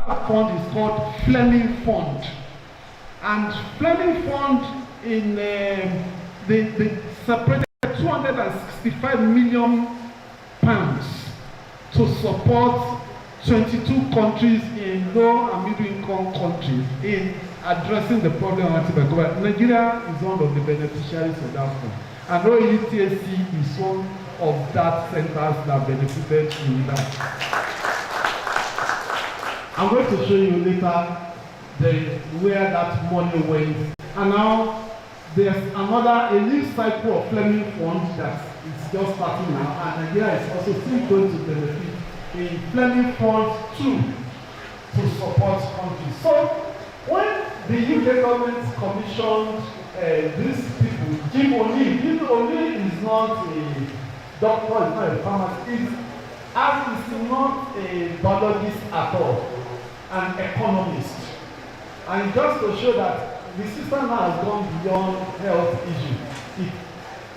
fund is called Fleming Fund. And Fleming Fund in they separated 265 million pounds to support 22 countries in low and middle income countries in addressing the problem of antimicrobial. Nigeria is one of the beneficiaries of that fund. And OETAC is one of that centers that benefited in that. I'm going to show you later where that money went. And now there's a new cycle of Fleming Fund that is just starting now, and Nigeria is also still going to benefit in Fleming Fund 2 to support countries. So when the UK government commissioned these people, Jim O'Neill is not a doctor, is not a pharmacist, as is not a biologist at all, an economist. And just to show that the system now has gone beyond health issue, it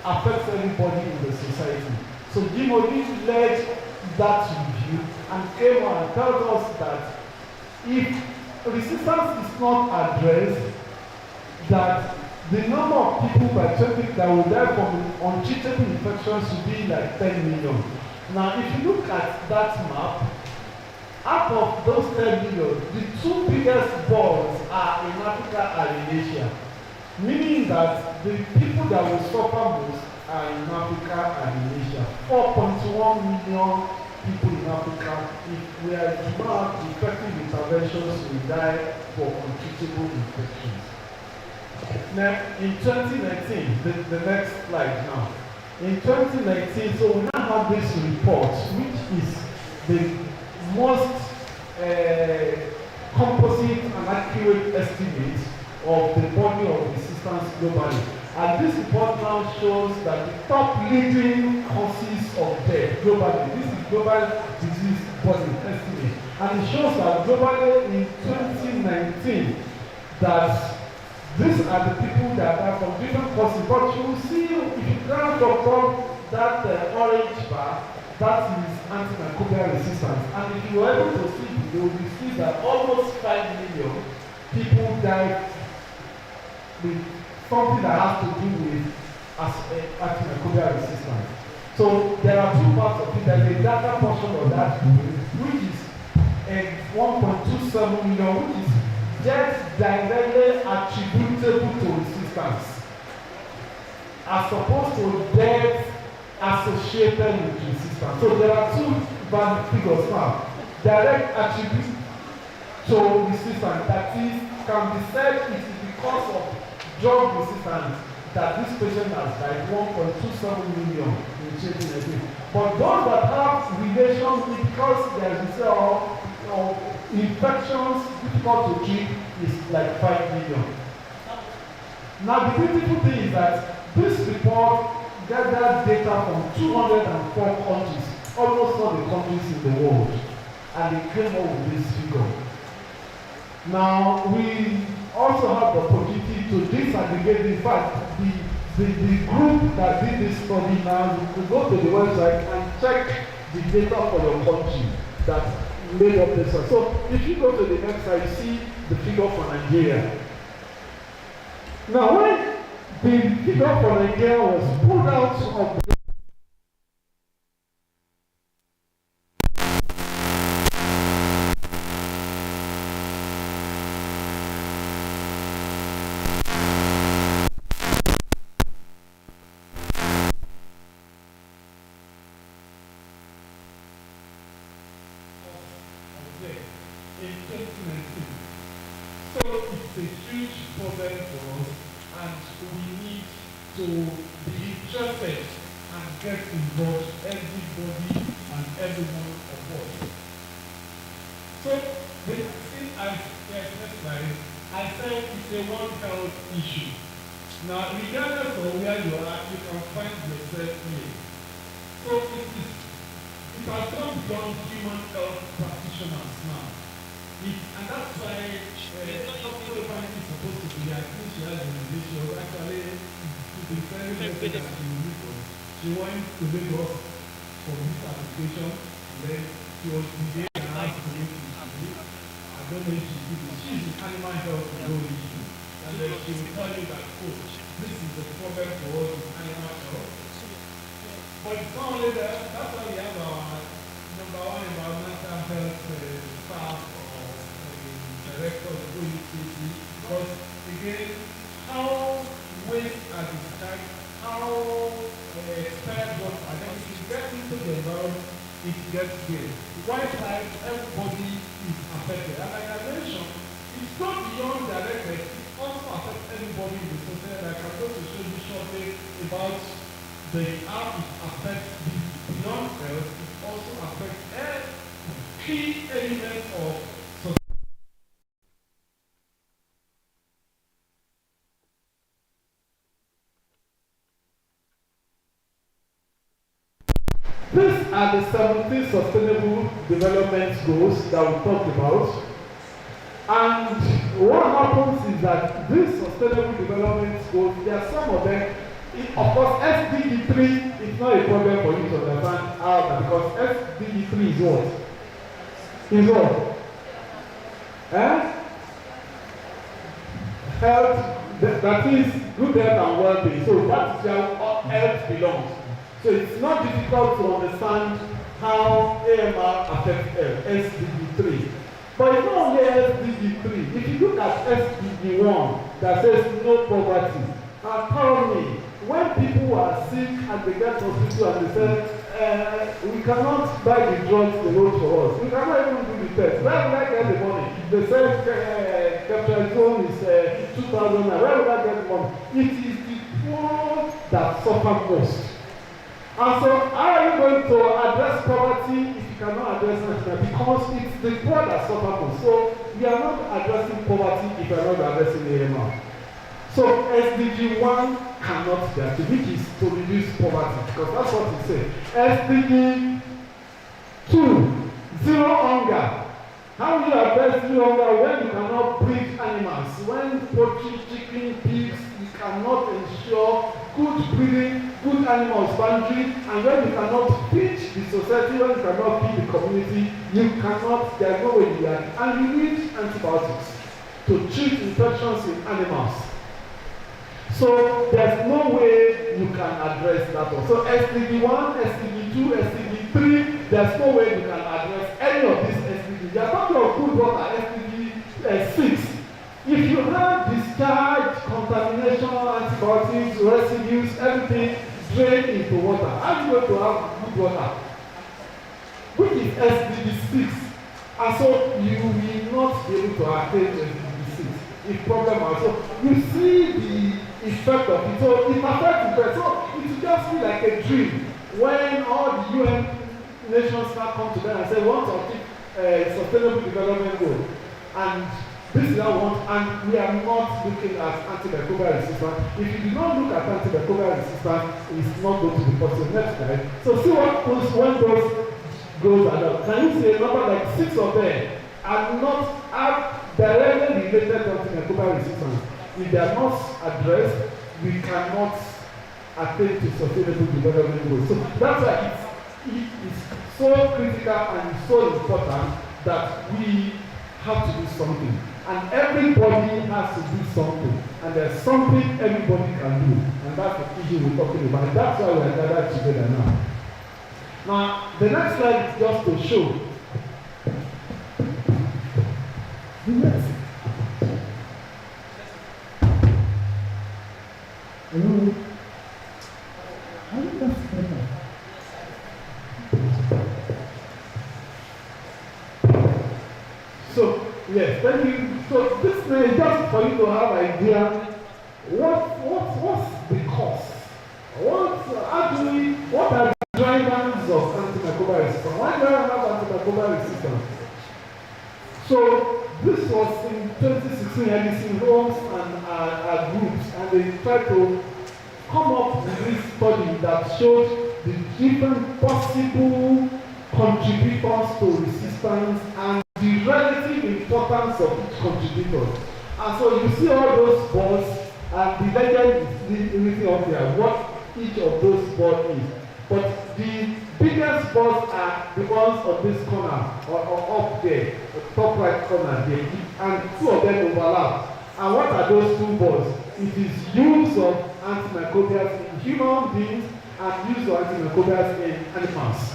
affects everybody in the society. So Jim O'Neill led that review and came and told us that if resistance is not addressed, that the number of people by 20 that will die from untreatable infections should be like 10 million. Now, if you look at that map, out of those 10 million, the two biggest balls are in Africa and in Asia, meaning that the people that will suffer most are in Africa and in Asia. 4.1 million people in Africa, if we are not effective interventions, will die for untreatable infections. Now, in 2019, the next slide now. In 2019, so we now have this report, which is the most composite and accurate estimate of the body of resistance globally. And this report now shows that the top leading causes of death globally, this is global disease body estimate, and it shows that globally in 2019 that these are the people that are from different causes. But you will see, if you grab from that orange bar, that is antimicrobial resistance. And if you are able to see, you will see that almost 5 million people die with something that has to do with antimicrobial resistance. So there are two parts of it. There's a data portion of that, which is 1.27 million, which is just directly attributable to resistance, as opposed to death associated with resistance. So there are two valid figures now. Direct attribute to resistance, that is, can be said it is because of drug resistance that this patient has died, 1.27 million in 2019. But those that have relations because there is infections difficult to treat is like 5 million. Now the beautiful thing is that this report gathered data from 204 countries, almost all the countries in the world, and they came up with this figure. Now we also have the opportunity to disaggregate. In fact, the group that did this study now, you could go to the website and check the data for your country that made up this one. So if you go to the next slide, you see the figure for Nigeria. Now when the figure for Nigeria was pulled out of the in 2019. So it's a huge problem for us, and we need to be interested and get involved, everybody and everyone of us. So the thing I said it's a One Health issue. Now, regardless of where you are, you can find yourself here. So it has gone beyond human health practitioners now. And that's why everybody is supposed to be, I think she has an initial, actually, to be very good that she went to Lagos for this application, and then she was there and asked to make it. And don't know if she's in animal health, no issue. And then she will tell you that, oh, this is the problem for us in animal health. But it's not only that, that's why we have our number one environmental health staff or directors who use it, because again, how waste are discharged, how expired water, and then if you get into the environment, it gets there. Wildlife, everybody is affected. And like I mentioned, it's not beyond direct effect, it also affects everybody in the society. Like I'm going to show you shortly about how it affects the beyond health, it also affects key elements of society. These are the 17 sustainable development goals that we talked about. And what happens is that these sustainable development goals, there are some of them, of course, SDG 3 is not a problem for you to understand how, because SDG 3 is what? Is what? Health, that is good health and well-being. So that's where health belongs. So it's not difficult to understand how AMR affects health, SDG 3. But it's not only SDG 3. If you look at SDG 1 that says no poverty, tell me, when people are sick and they get to hospital and they say, we cannot buy the drugs they wrote for us. We cannot even do the test. Where would I get the money? They say capitalization is 2,000. Where would I get the money? It is the poor that suffer most. And so, how are you going to address poverty if you cannot address it? Because it's the poor that suffer most. So, we are not addressing poverty if we are not addressing AMR. So, SDG 1 cannot be achieved, which is to reduce poverty, because that's what it says. SDG 2, zero hunger. How will you address zero hunger when you cannot breed animals? When poultry, chicken, pigs, you cannot ensure good breeding, good animal husbandry, and when you cannot feed the society, when you cannot feed the community, you cannot, there's no way you are. And you need antibiotics to treat infections in animals. So there's no way you can address that one. So SDG 1, SDG 2, SDG 3, there's no way you can address any of these SDGs. They are talking of good water, SDG 6. If you have discharge, contamination, antibiotics, residues, everything drained into water, how are you going to have good water? Which is SDG 6. And so you will not be able to attain SDG 6. If problem also, you see the effect of it. So it affects the person. So it will just be like a dream when all the UN nations now come together and say, we want to achieve sustainable development goal. And this is what we want, and we are not looking at antimicrobial resistance. If you do not look at antimicrobial resistance, it's not going to be possible. Next slide. So see what happens when those goals are done. Can you see a number like 6 of them are not directly related to antimicrobial resistance? If they are not addressed, we cannot attain to sustainable development goals. So that's why it's so critical and so important that we have to do something. And everybody has to do something. And there's something everybody can do. And that's the issue we're talking about. And that's why we are gathered together now. Now, the next slide is just to show. Yes. Hello. I think that's better. So, yes, thank you. So this is just for you to have an idea what's the cost? What are the drivers of antimicrobial resistance? Why do I have antimicrobial resistance? So this was in 2016, LEC homes and groups, and they tried to come up with this study that showed the different possible contributors to resistance and the relative importance of each contributor. And so you see all those balls, and the legend is written up there, what each of those balls is. But the big biggest balls are the ones on this corner or up there, the top right corner there, and two of them overlap. And what are those two balls? It is use of antimicrobials in human beings and use of antimicrobials in animals.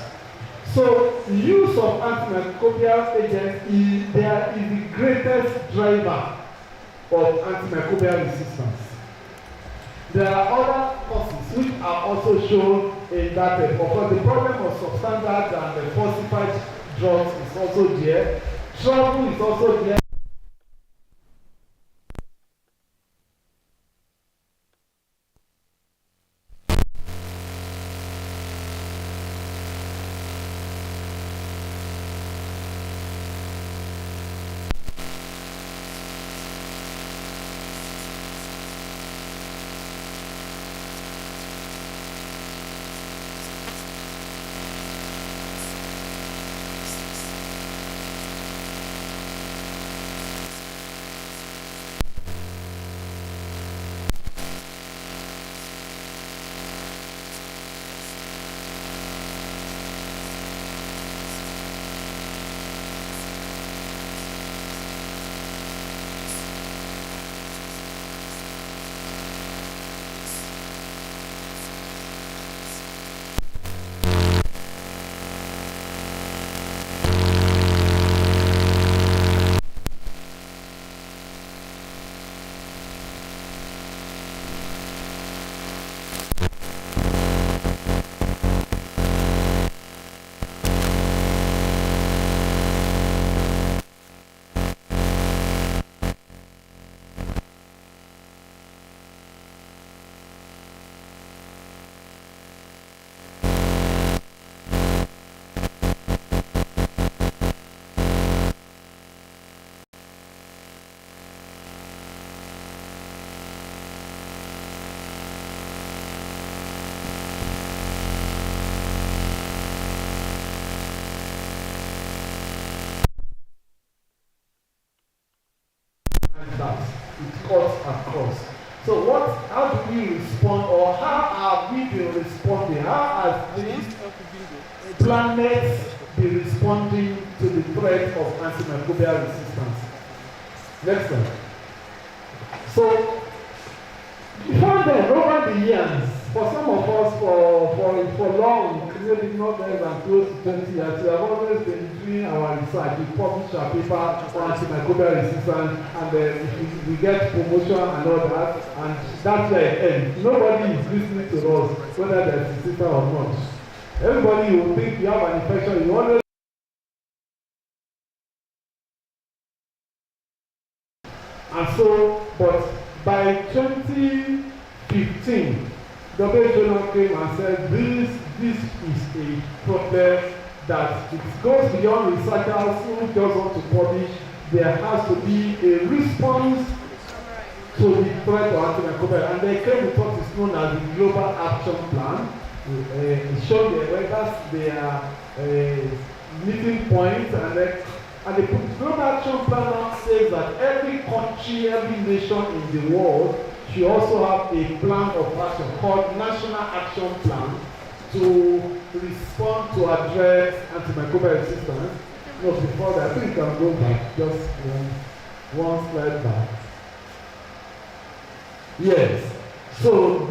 So use of antimicrobial agents is the greatest driver of antimicrobial resistance. There are other causes which are also shown in that but the problem of substandard and falsified drugs is also there. Travel is also there. It cuts across. So how do we respond, or how are we been responding? How has these planets been responding to the threat of antimicrobial resistance? Next one. So before then, over the years, for some of us, for long, maybe not less than close to 20 years, we have always been doing our research. We publish our paper on antimicrobial resistance, and we get promotion and all that, and that's where it ends. Nobody is listening to us, whether there's a resistance or not. Everybody will think you have an infection, you always. And so, but by 2015, WHO came and said this is a problem that it goes beyond researchers who just want to publish. There has to be a response to the threat of antimicrobial, and they came with what is known as the Global Action Plan. It showed their meeting points, and the Global Action Plan now says that every country, every nation in the world should also have a plan of action called National Action Plan to respond to address antimicrobial resistance. No, before that, I think you can go back just one slide back. Yes. So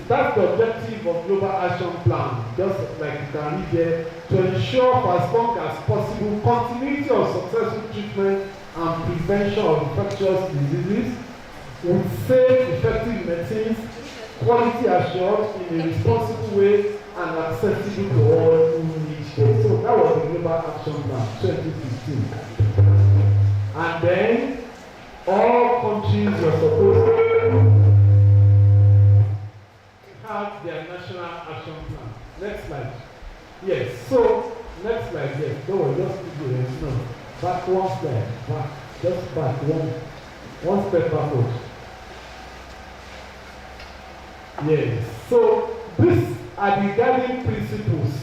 that's the objective of Global Action Plan, just like you can read here, to ensure for as long as possible continuity of successful treatment and prevention of infectious diseases with safe, effective medicines, quality assured in a responsible way and accessible to all who need it. So that was the Global Action Plan 2015. And then all countries were supposed to have their National Action Plan. Next slide. Yes, so next slide, yes. Don't worry, just keep it. No. Back one step. Back. Just back one step backward. Yes. So these are the guiding principles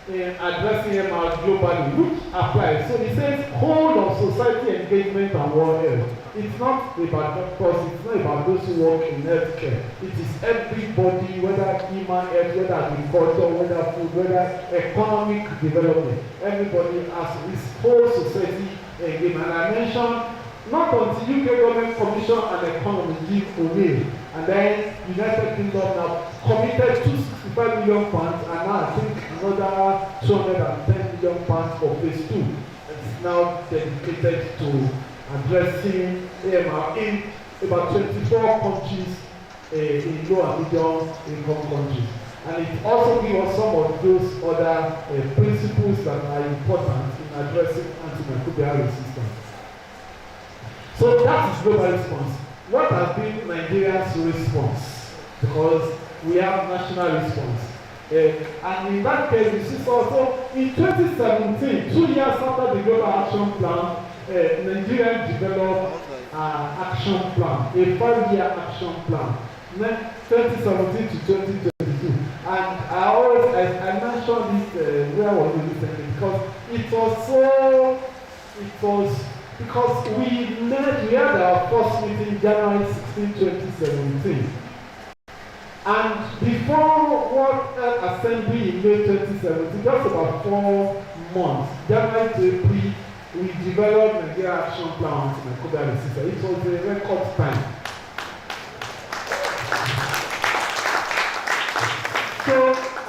in addressing MR globally, which applies. So it says whole of society engagement and world health. It's not about doctors, it's not about those who work in healthcare. It is everybody, whether human health, whether agriculture, whether food, whether economic development. Everybody has this whole society engagement. And I mentioned not until UK government commission and economy give away, and then United Kingdom now committed £265 million, and now I think another £210 million for phase 2. It's now dedicated to addressing AMR in about 24 countries in low and medium income countries. And it also gives us some of those other principles that are important in addressing antimicrobial resistance. So that is global response. What has been Nigeria's response? Because we have national response. And in that case, you see, so in 2017, 2 years after the Global Action Plan, Nigeria developed an action plan, a 5-year action plan, 2017 to 2022. And I mentioned it, where was it recently? Because we had our first meeting January 16, 2017. And before World Assembly in May 2017, just about 4 months, January to April, we developed Nigeria Action Plan on antimicrobial resistance. It was a record time. So,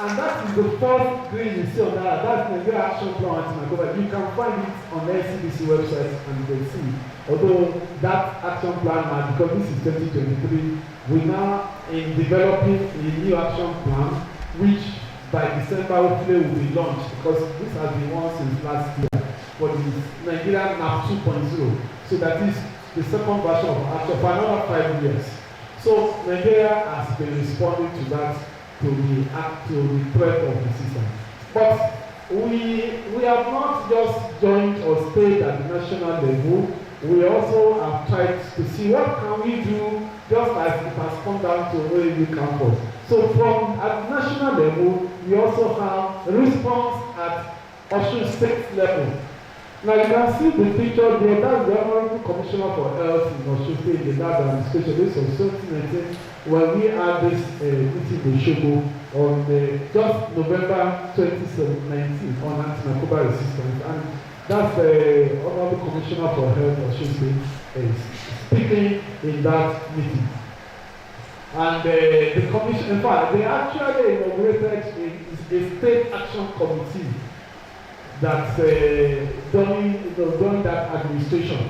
and that is the first green you see on that. That's Nigeria Action Plan on antimicrobial. You can find it on the NCDC website and you can see. Although that action plan, because this is 2023, we now in developing a new action plan, which by December hopefully will be launched, because this has been one since last year. For the Nigeria NAP 2.0. So that is the second version of action for another 5 years. So Nigeria has been responding to that, to the threat of the system. But we have not just joined or stayed at the national level. We also have tried to see what can we do, just as it has come down to OAU campus. So from at national level, we also have response at Osun State level. Now you can see the picture there. That's the Honorable Commissioner for Health in Osun State, the lab administration. This was 2019 when we had this meeting in Shogo on just November 2019 on antimicrobial resistance. And that's the Honorable Commissioner for Health of Osun State speaking in that meeting. And the commission, in fact, they actually inaugurated a state action committee that during that administration.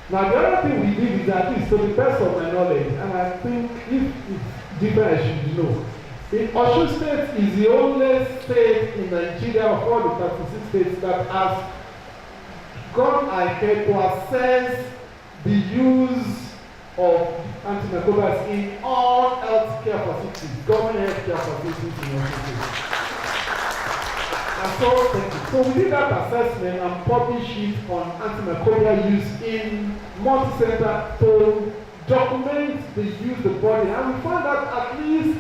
Now the other thing we did is that is to the best of my knowledge, and I think if it's different, I should know. Osun State is the only state in Nigeria of all the 36 states that has gone ahead to assess the use of antimicrobials in all healthcare facilities, government healthcare facilities in Osun State. So we did that assessment and published it on antimicrobial use in multi-center to document the use of the body, and we found that at least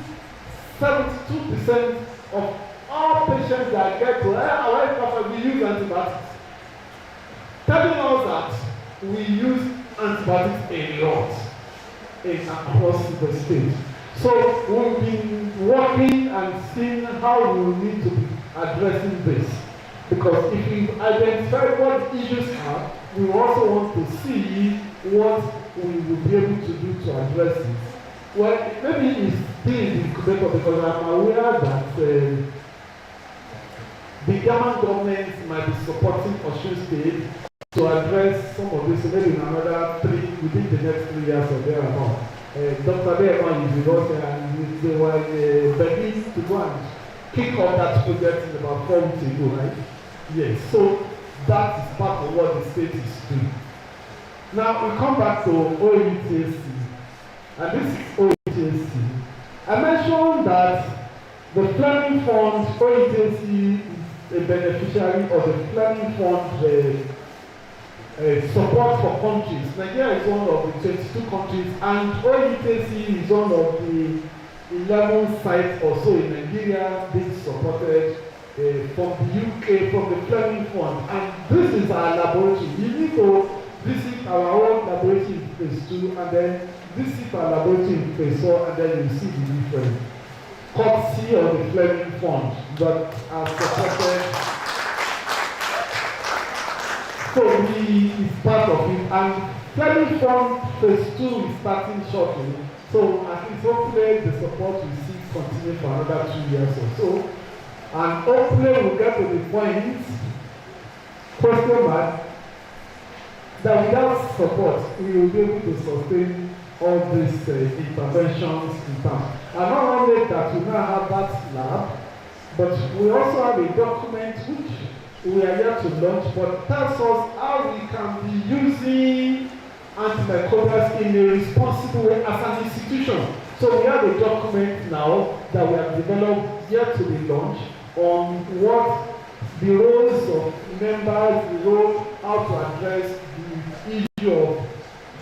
72% of all patients that get to our health we use antibiotics, telling us that we use antibiotics a lot across the state. So we've been working and seeing how we need to be addressing this, because if we identify what issues are, we also want to see what we will be able to do to address it. Well, maybe it's still in the incubator, because I'm aware that the German government might be supporting Osun State to address some of this, maybe in another within the next 3 years or thereabout. Dr. Behrman is with us, and they were begging to go and kick off that project in about 4 weeks ago, right? Yes, so that is part of what the state is doing. Now we come back to OETC, and this is OETC. I mentioned that the Planning Fund, OETC is a beneficiary of the Planning Fund support for countries. Nigeria is one of the 22 countries, and OETC is one of the 11 sites or so in Nigeria being supported from the UK, from the Fleming Fund, and this is our laboratory. You need to visit our own laboratory in phase 2, and then visit our laboratory in phase 4, and then you see the difference. Courtesy of the Fleming Fund that are supported. So we is part of it, and Fleming Fund phase 2 is starting shortly. So at least hopefully the support we see continue for another 2 years or so. And hopefully we'll get to the point, question mark, that without support we will be able to sustain all these interventions in town. And not only that, we now have that lab, but we also have a document which we are here to launch, but tells us how we can be using antimicrobials in a responsible way as an institution. So we have a document now that we have developed here to be launched on what the roles of members, the role, how to address the issue of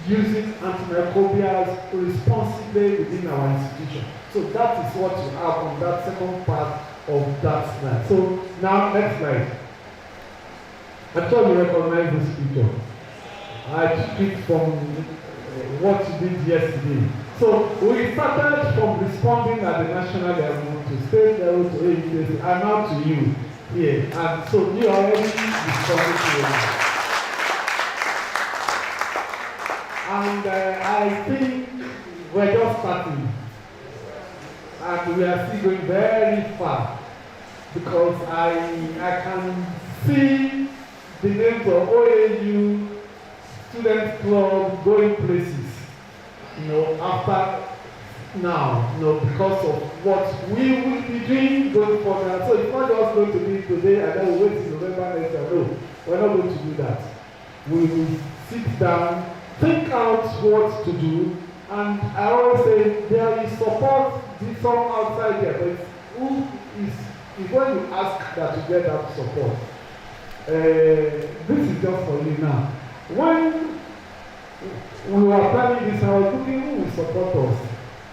using antimicrobials responsibly within our institution. So that is what you have on that second part of that slide. So now next slide. I'm sure you recognize this picture. I took it from what you did yesterday. So we started from responding at the national level to state level to AEC and now to you here. And so you already responded to it. And I think we're just starting. And we are still going very far because I can see the names of OAU, student club going places, after now, because of what we will be doing going forward. So it's not just going to be today and then we'll wait till November next year. No, we're not going to do that. We will sit down, think out what to do, and I always say there is support some outside there, but who is when you ask that you get that support. This is just for you now. When we were planning this, I was looking who will support us.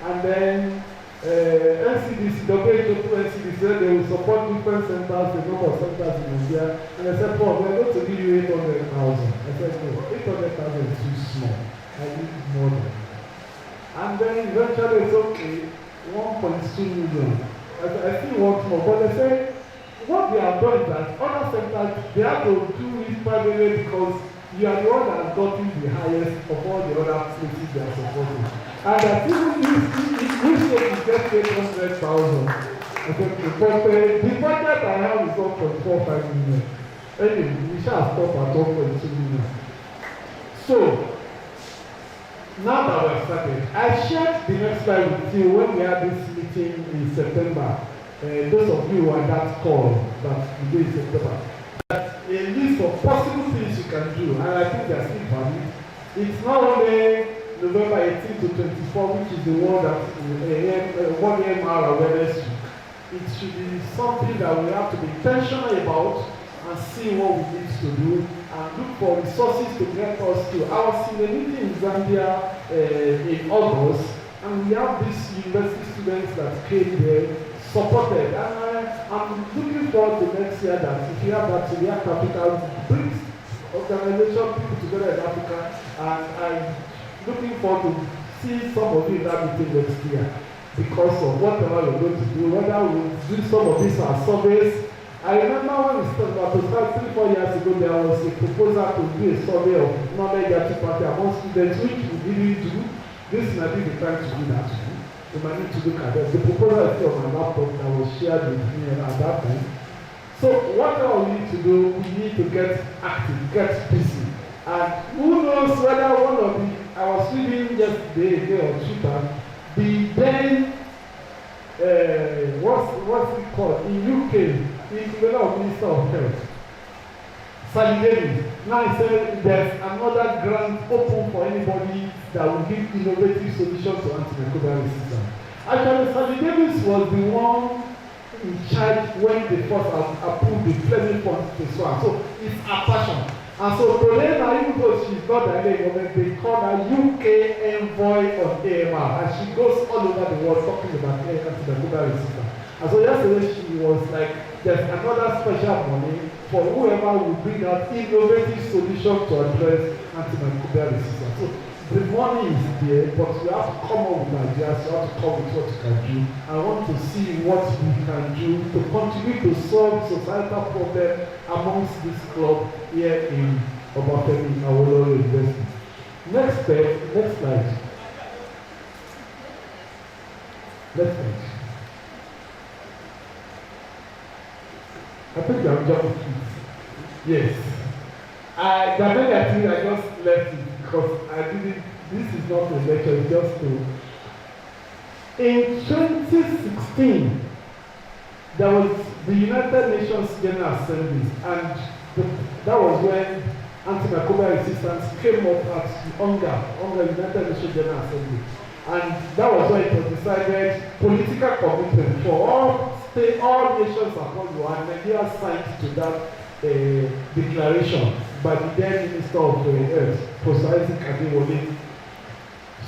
And then NCDC, NCDC said they will support different centers, the number of centers in Nigeria. And I said, Paul, we're going to give you 800,000. I said, no, 800,000 is too small. I need more than that. And then eventually it's okay, 1.2 million. I still want more. But they say, what they have done is that other centers, they have to do it privately because you are the one that has gotten the highest of all the other places they are supporting. And that even if we get 800,000, but the budget I have is 1.45 million. Anyway, we shall stop at 1.2 million. So, now that we're started, I shared the next slide with you when we had this meeting in September. Those of you who are that call that we did in September. That's a list of possible things you can do, and I think they are still valid. It's not only November 18 to 24, which is the one that one EMR awareness week. It should be something that we have to be intentional about and see what we need to do and look for resources to get us to. I was in a meeting in Zambia in August, and we have these university students that came there, supported, and I'm looking forward to next year that if you have that to React Africa brings organization people together in Africa, and I'm looking forward to see some of you in that meeting next year because of whatever you're going to do, whether we'll do some of these as surveys. I remember when we started 3-4 years ago, there was a proposal to do a survey of knowledge party among students, which we didn't do. This might be the time to do that too. We might need to look at that. The proposal is still on my laptop that was shared with me at that time. So whatever we need to do, we need to get active, get busy. And who knows whether one of the, I was reading yesterday on Twitter, the then, what's it called, in UK, the Minister of Health, Sally Davis, now he said there's another grant open for anybody that will give innovative solutions to antimicrobial resistance. Actually, Sally Davis was the one in charge when they first approved the Fleming Fund phase 1. So it's a passion. And so today, now, even though she's not the government, they call her UK envoy of AMR. And she goes all over the world talking about antimicrobial resistance. And so yesterday she was like there's another special money for whoever will bring out innovative solutions to address antimicrobial resistance. So the money is there, but you have to come up with ideas, you have to come with what you can do. I want to see what we can do to contribute to solve societal problem amongst this club here in Obafemi Awolowo University. Next page, next slide. Next page. I think I'm jumping. Yes. There are many things I just left it because I didn't. This is not a lecture, it's just to. In 2016, there was the United Nations General Assembly, and that was when antimicrobial resistance came up at the UNGA, United Nations General Assembly. And that was when it was decided political commitment for all nations across the world. Nigeria signed to that declaration by the then Minister of Health, Professor Isaac Adewale.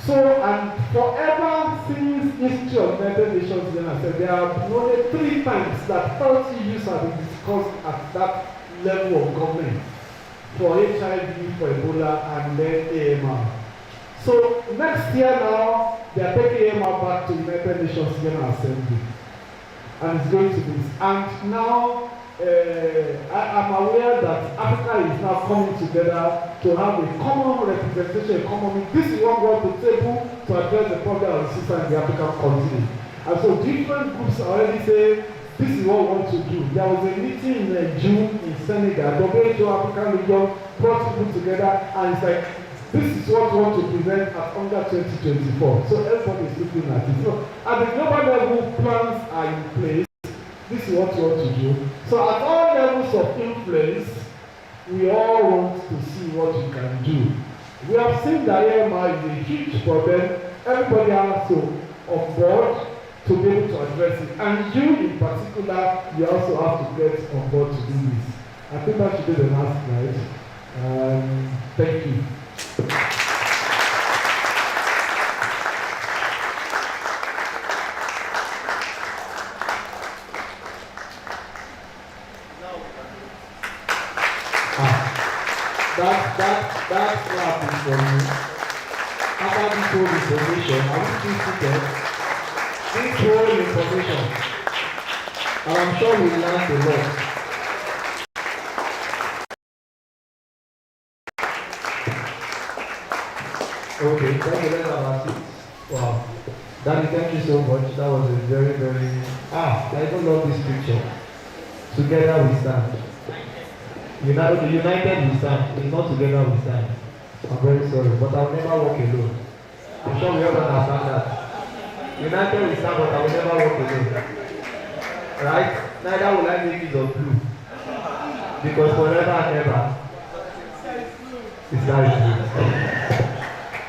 So, and forever since history of United Nations General Assembly, there have been only 3 times that health issues have been discussed at that level of government for HIV, for Ebola, and then AMR. So next year now, they are taking AMR back to United Nations General Assembly, and it's going to be. And now I'm aware that Africa is now coming together to have a common representation, a common. This is what we want to table to address the problem of resistance in the African continent. And so different groups are already saying this is what we want to do. There was a meeting in June in Senegal. WHO African region brought people together, and it's like, this is what we want to present at UNGA 2024. So everybody is looking at it. So at the global level, plans are in place. This is what we want to do. So at all levels of influence, we all want to see what we can do. We have seen that AMR is a huge problem. Everybody has to on board to be able to address it. And you in particular, you also have to get on board to do this. I think that should be the last slide. Thank you. That clap is for you. After this whole information, I want you to get this whole information, and I'm sure we learned a lot. Okay, thank you. Let's have our seats. Wow, Danny, thank you so much. That was a very, very. I don't love this picture. Together we stand. United we stand. It's not together we stand. I'm very sorry, but I will never walk alone. I'm sure we all understand that. United we stand, but I will never walk alone. Right? Neither will I make use of blue. Because forever and ever, it's that true.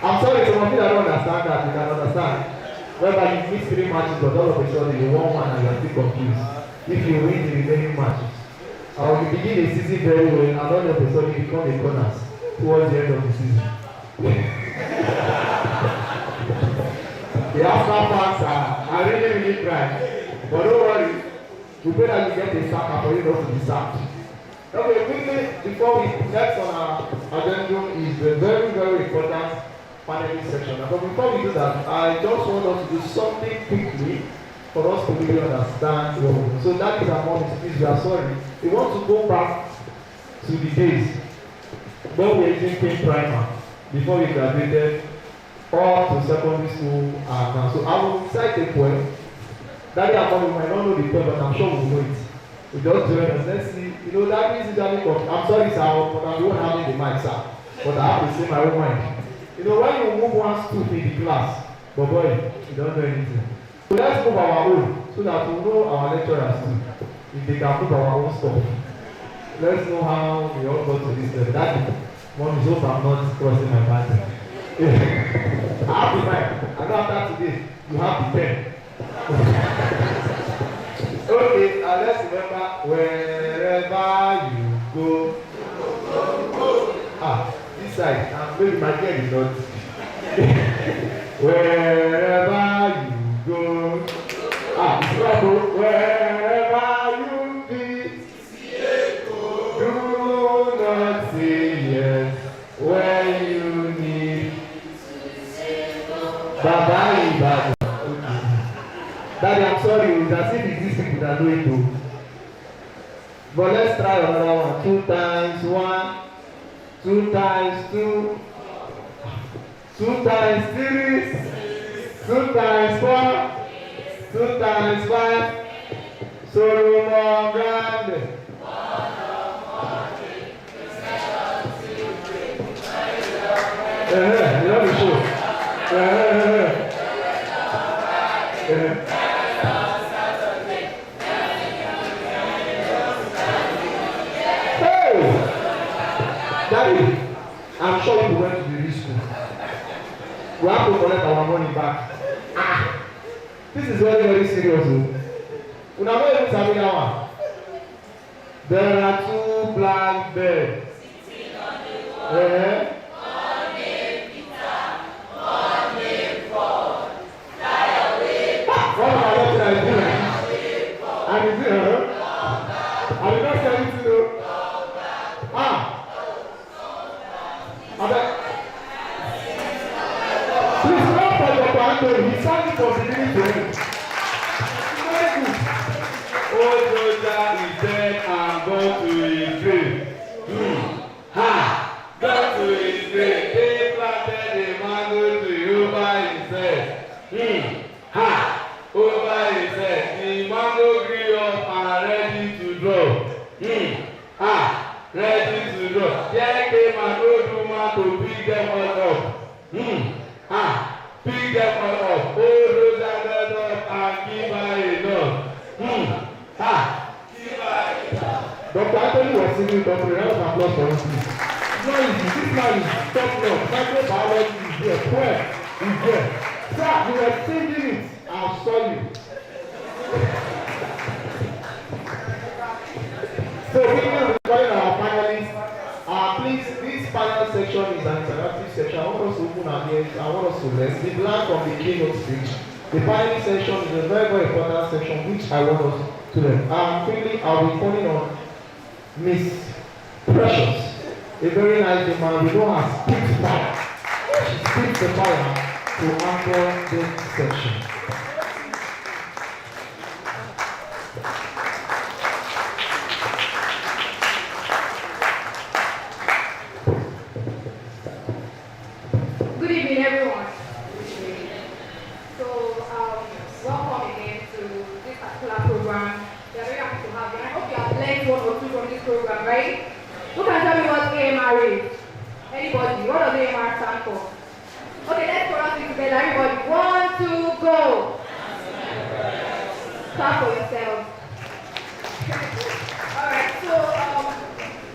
I'm sorry, some of you that don't understand that, you can understand. Whereby you miss 3 matches, but all of a sudden you won 1 and you are still confused. If you win the remaining matches. Or you begin the season very well, and all of a sudden you become a corners towards the end of the season. The Arsenal fans are really, really crying. But don't worry, we pray that you get a sack and for you not to be sacked. Okay, quickly, before we next on our agenda is the very, very important panelist section. But before we do that, I just want us to do something quickly for us to really understand what we do. So that is our morning speech. We are sorry. We want to go back to the days when we were using paint primer before we graduated all to secondary school and now. So I will recite a poem. Daddy and mommy might not know the poem, but I'm sure we'll know it. We just join us. Let's see. You know, that means I'm sorry, sir, but I'm the one having the mic, sir. But I have to say my own mind. You know, when you move one stoop in the class, but boy, you don't know anything. So let's move our own so that we know our lecturers too. If they can move our own stuff. Let's know how we all got to this level. That one is hope I'm not crossing my pattern. I have the mic. I know after today, you have the pen. Okay, let's remember wherever you go. This side, maybe my head is not. Wherever you go. It's trouble. Wherever you be. Baba Ibadan. Okay. Daddy, I'm sorry, it's as if it's these people that do it too. But let's try another one. 2 times 1, 2 times 2, 2 times 3, 2 times 4, 2 times 5. Solomon Grande. You know the show. Hey! Daddy, I'm sure you went to the rich school. We have to collect our money back. This is very, very serious. We are not even sabi that one. There are 2 black beds. One named Peter, one named Paul. Fly away. What am I looking at doing? And is it her? I did not say anything though. Please not for Dr. Anthony. He sang it for the beginning to end. Very good. Old soldier is dead and gone to his grave. Gone to his grave. They planted a mango tree over his head. Over his head. The mango grew up and ready to drop. Ready to drop. There came an old woman to pick them all up. Pick them all up. Old Rosa got up and give her a dog. Dr. Anthony was singing Dr. Round of applause for him, please. No, this man is top notch. Microbiology is here. Where is here? Sir, you were singing it. I saw you. So we will recording our panelists. Please, this panel section is an interactive section. I want us to open our ears. I want us to learn. We learn from the keynote speech. The panel section is a very, very important section which I want us to learn. Quickly, I'll be calling on Miss Precious, a very nice woman. We know her spit fire. She spits the fire to anchor this section. Good evening, everyone. So, welcome again to this particular program. We are very happy to have you. And I hope you have learned one or two from this program, right? Who can tell me what AMR is? Anybody? What does AMR stand for? Okay, let's pronounce it together. Everybody, 1, 2, go. Clap for yourselves. Alright, so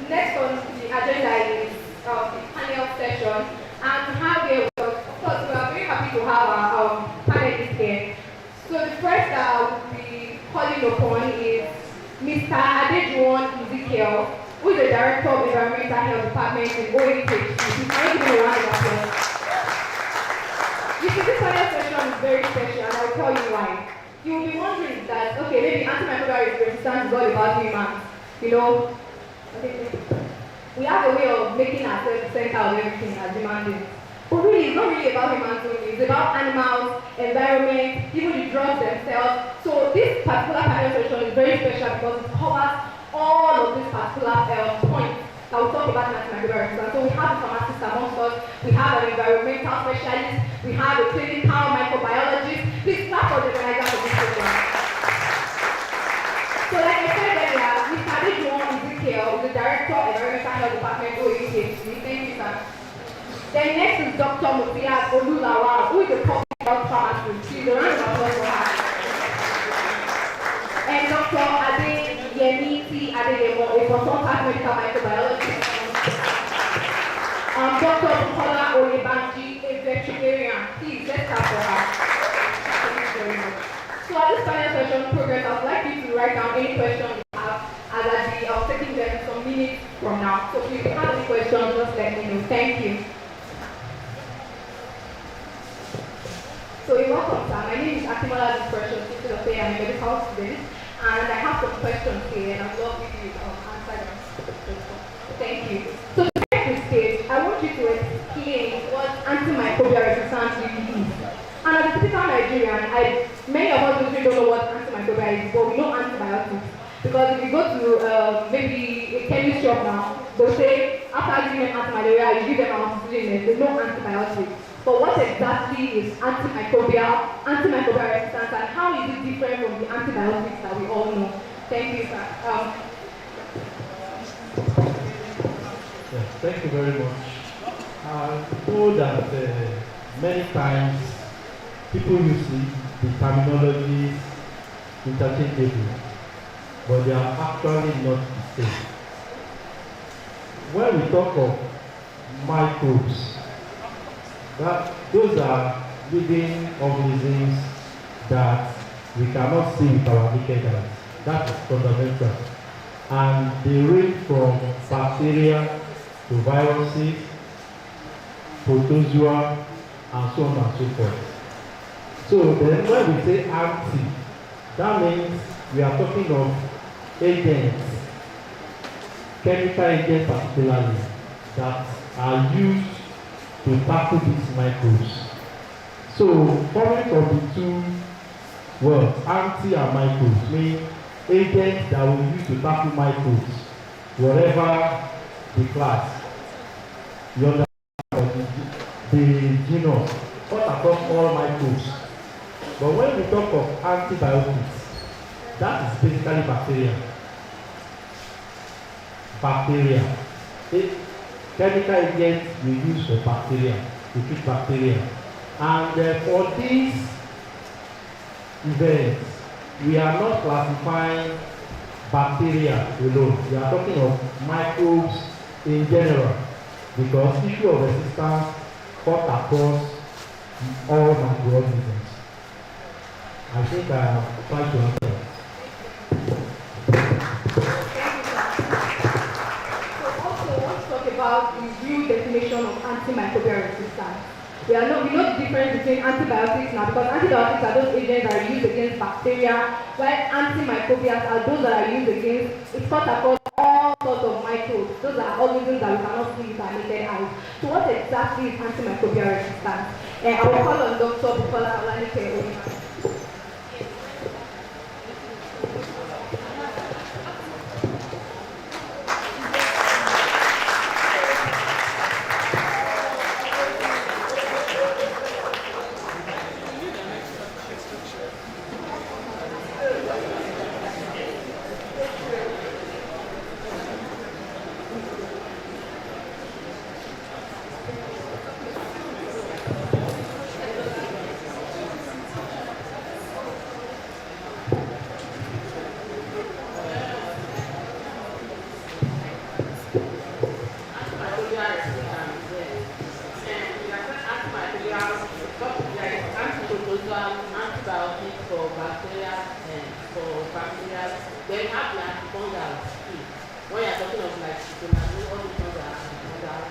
next on the agenda is the panel session. And we have here, of course, we are very happy to have our panelists here. So the first we'll be calling upon is Mr. Adejuwon Ezekiel, who is the Director of Environmental Health Department in OAH. Can you give me a round of applause? You see, this panel session is very special, and I will tell you why. You will be wondering that, okay, maybe antimicrobial resistance is all about humans. You know, okay, we have a way of making ourselves the center of everything as human beings. But really, it's not really about humans only. It's about animals, environment, even the drugs themselves. So this particular panel session is very special because it covers all of these particular points that we talk about in antimicrobial resistance. So we have the pharmacist amongst us, we have an environmental specialist, we have a clinical microbiologist. Please clap for the organizer for this program. So like I said earlier, Mr. Adejuwon Ezekiel is the Director of Environmental Health Department OAH. Thank you, sir. Then next is Dr. Mutiat Olulawa, who is a public health pharmacist. She's a round of applause for her. And Dr. Adeyemi Adeyemo, a consultant medical microbiologist. Dr. Bukola Oyebanji, a veterinarian. Please, let's clap for her. Thank you very much. So at this panel session progress, I would like you to write down any questions you have, as I'll be taking them some minutes from now. So if you have any questions, just let me know. Thank you. So you're welcome, sir. My name is Akimola Precious. I'm a medical student, and I have some questions here, and I'd love if you answer them. Thank you. So to set the stage, I want you to explain what antimicrobial resistance really is. And as a typical Nigerian, many of us usually don't know what antimicrobial is, but we know antibiotics. Because if you go to maybe a chemist shop now, they'll say after giving them antimalaria, you give them amoxicillin, they know antibiotics. But what exactly is antimicrobial resistance, and how is it different from the antibiotics that we all know? Thank you, sir. Yes, thank you very much. I know that many times people use the terminology interchangeably, but they are actually not the same. When we talk of microbes, those are living organisms that we cannot see with our naked eyes. That is fundamental. And they range from bacteria to viruses, protozoa, and so on and so forth. So then when we say anti, that means we are talking of agents, chemical agents particularly, that are used to tackle these microbes. So coming from the two words, anti and microbes, mean agents that we use to tackle microbes, whatever the class. You understand the genus, cut across all microbes. But when we talk of antibiotics, that is basically bacteria. Bacteria. Chemical agents we use for bacteria, to treat bacteria. And for these events, we are not classifying bacteria alone. We are talking of microbes in general, because issue of resistance cut across all microorganisms. I think I have tried to answer. About the real definition of antimicrobial resistance. We know the difference between antibiotics now, because antibiotics are those agents that are used against bacteria, while antimicrobials are those that are used against, it's cut across all sorts of microbes. Those are organisms that we cannot see with our naked eyes. So what exactly is antimicrobial resistance? I will call on Dr. Bukola Olanike. Antibiotics for bacteria and for bacteria. Then have the antifungal too. When you're talking of like chikungunya, all these ones are antifungal.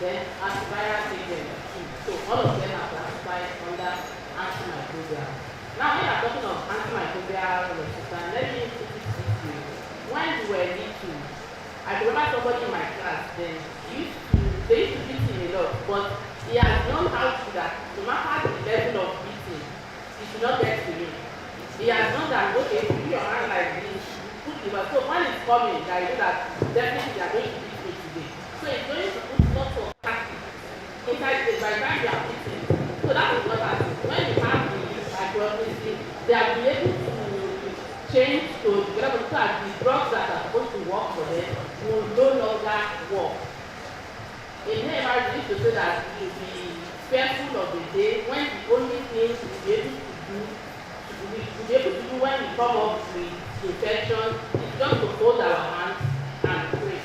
Then antiviral agents too. So all of them are classified under antimicrobial. Now when you're talking of antimicrobial resistance, let me put it this way. When we were little, I remember somebody in my class then they used to beat him a lot, but he has known how to do that no matter the level of beating, he should not get to me. He has known that, okay, if you do your hand like this, put the ball. So when it's coming, that you know that definitely they are going to beat me today. So it's going to put lots of practice inside the by the time you are beating. So that is what happens. When you have the microorganism, they are be able to change to whatever the drugs that are supposed to work for them will no longer work. In here, we used to say that you should be fearful of the day when the only thing to be able to do when we come up with infection is just to hold our hands and pray.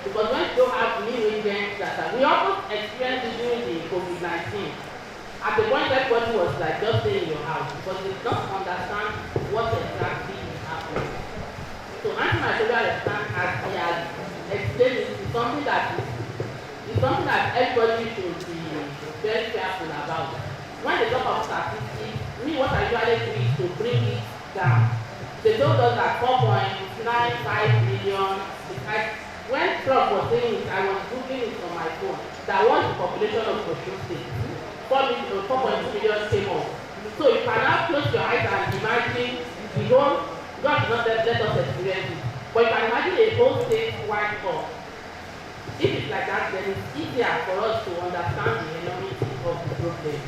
Because when you don't have new agents we almost experienced it during the COVID-19. At the point everybody was like just stay in your house because they don't understand what exactly is happening. So antimicrobial resistance, as he has explained, is something that everybody should be very careful about. When they talk of statistics, what I usually do is to bring it down. They told us that 4.95 million. When Trump was saying it, I was googling it on my phone. That was the population of Osun State. 4.2 million came off. So you can now close your eyes and imagine you don't, God did not let us experience it. But you can imagine a whole state wide fall. If it's like that, then it's easier for us to understand the enormity of the problem.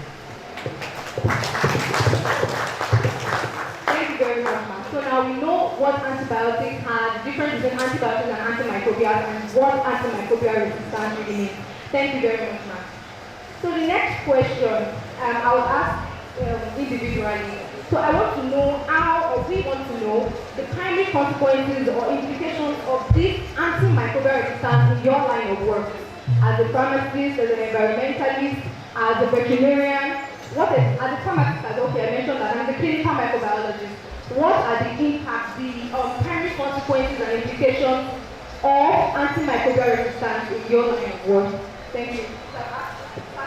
Thank you very much, ma'am. So now we know what antibiotics have, difference between antibiotics and antimicrobials, and what antimicrobial resistance really means. Thank you very much, ma'am. So the next question I will ask individually. So I want to know how, or we want to know, the primary consequences or implications of this antimicrobial resistance in your line of work. As a pharmacist, as an environmentalist, as a veterinarian, as a pharmacist, as okay, I mentioned that, and as a clinical microbiologist, what are the impacts, the primary consequences and implications of antimicrobial resistance in your line of work? Thank you.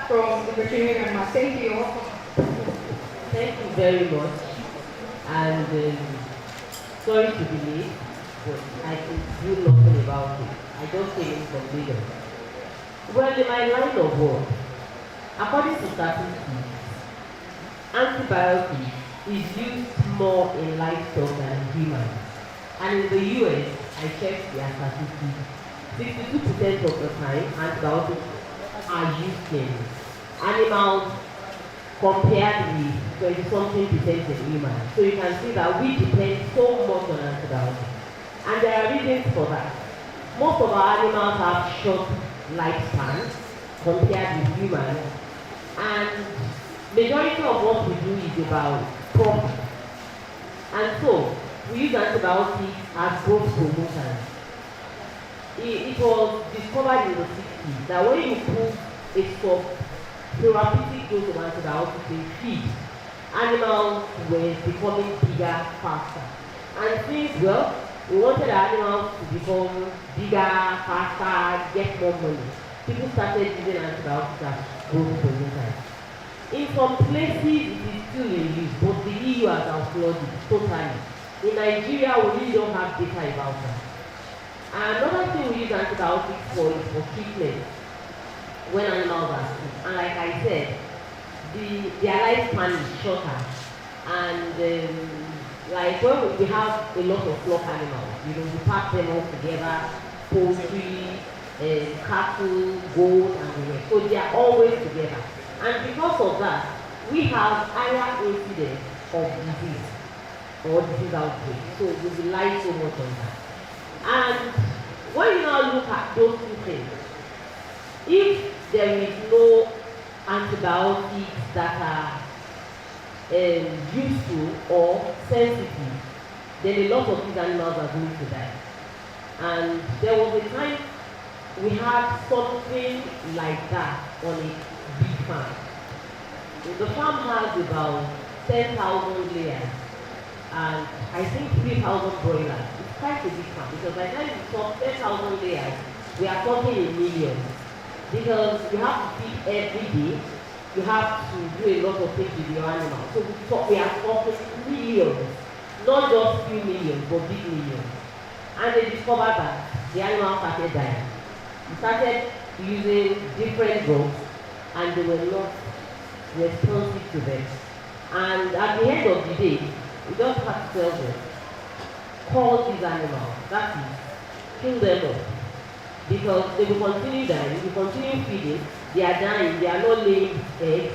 From the veterinarian, ma'am. Thank you. Thank you very much. And sorry to be late, but I can do nothing about it. I just came in from Lagos. Well, in my line of work, according to statistics, antibiotics is used more in livestock than in humans. And in the US, I checked their statistics. 62% of the time, antibiotics are used in animals compared with 20-something% in humans. So you can see that we depend so much on antibiotics. And there are reasons for that. Most of our animals have short lifespans compared with humans. And majority of what we do is about profit. And so we use antibiotics as growth promoters. It was discovered in the 60s that when you put a soft therapeutic dose of antibiotics in feed, animals were becoming bigger faster. And since, well, we wanted our animals to become bigger, faster, get more money, people started using antibiotics as growth promoters. In some places, it is still in use, but the EU has outlawed it totally. In Nigeria, we really don't have data about that. Another thing we use antibiotics for is for treatment when animals are sick. And like I said, their lifespan is shorter. And like when we have a lot of flock animals, we pack them all together, poultry, cattle, goat, and the rest. So they are always together. And because of that, we have higher incidence of disease or disease outbreak. So we rely so much on that. And when you now look at those two things, if there is no antibiotics that are useful or sensitive, then a lot of these animals are going to die. And there was a time we had something like that on a big farm. The farm has about 10,000 layers and I think 3,000 broilers. It's quite a big farm because by the time you talk 10,000 layers, we are talking in millions. Because you have to feed every day, you have to do a lot of things with your animals. So we are talking millions, not just few millions, but big millions. And they discovered that the animals started dying. We started using different drugs and they were not responsive to them. And at the end of the day, we just have to tell them, call these animals, that is, kill them all. Because they will continue dying, they will continue feeding, they are dying, they are not laying eggs.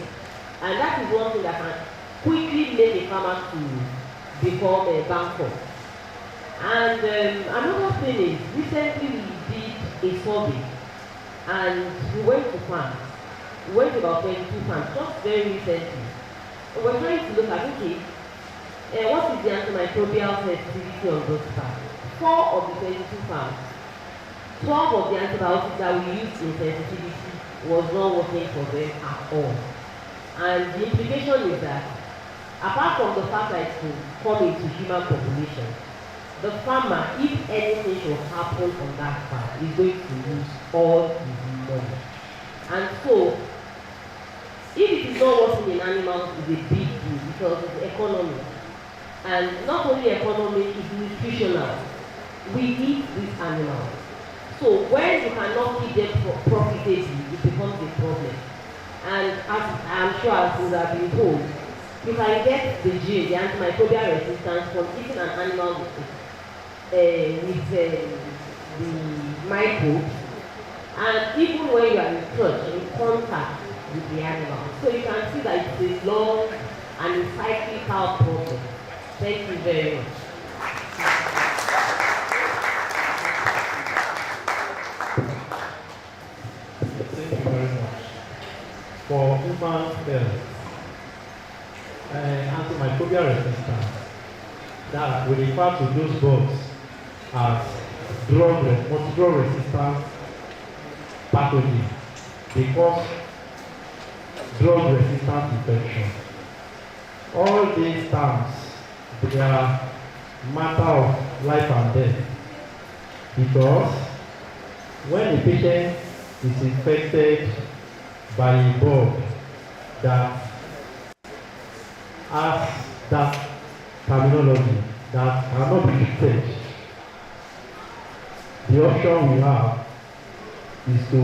And that is one thing that can quickly make a farmer to become a bankrupt. And another thing is, recently we did a survey and we went to farms. We went to about 22 farms, just very recently. And we're trying to look at, okay, what is the antimicrobial sensitivity on those farms? 4 of the 22 farms, 12 of the antibiotics that we used in sensitivity was not working for them at all. And the implication is that, apart from the fact that it will come into human population, the farmer, if anything should happen on that farm, is going to lose all his money. And so, if it is not working in animals, it's a big deal because it's economic. And not only economic, it's nutritional. We eat these animals. So when you cannot keep them profitably, it becomes a problem. And as I'm sure as you have been told, you can get the gene, the antimicrobial resistance from eating an animal with the microbes, and even when you are in touch, in contact with the animal. So you can see that it's a long and a cyclical process. Thank you very much. Thank you very much. For human health, antimicrobial resistance, that we refer to those bugs as multi-drug resistant pathogen because drug resistant infection. All these terms, they are matter of life and death because when a patient is infected by a bug that has that terminology that cannot be treated, the option we have is to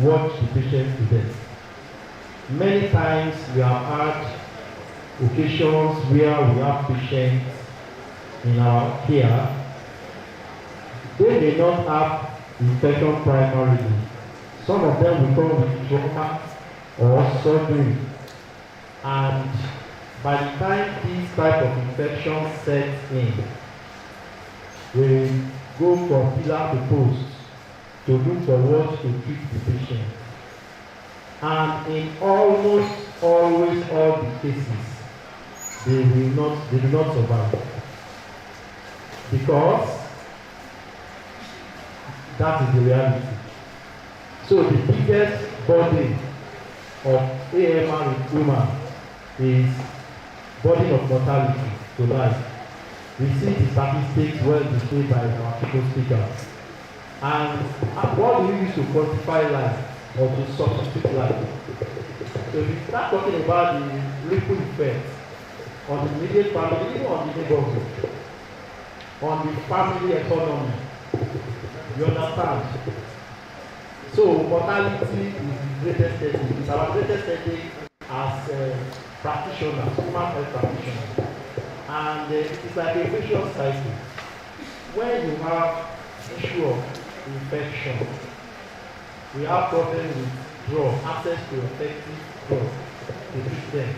watch the patient to death. Many times we have had occasions where we have patients in our care. They may not have infection primarily. Some of them will come with trauma or surgery. And by the time this type of infection sets in, we go from pillar to post to look for what to treat the patient. And in almost always all the cases, they do not survive. Because that is the reality. So the biggest burden of AMR in human is burden of mortality to life. We see the statistics well displayed by our people speakers. And what do we use to quantify life or to substitute life? So if we start talking about the ripple effect on the immediate family, even on the neighborhood, on the family economy, you understand? So mortality is the greatest headache. It's our greatest headache as practitioners, human health practitioners. And it's like a vicious cycle. When you have issue of infection, we have problems with drug, access to effective drugs to treat them.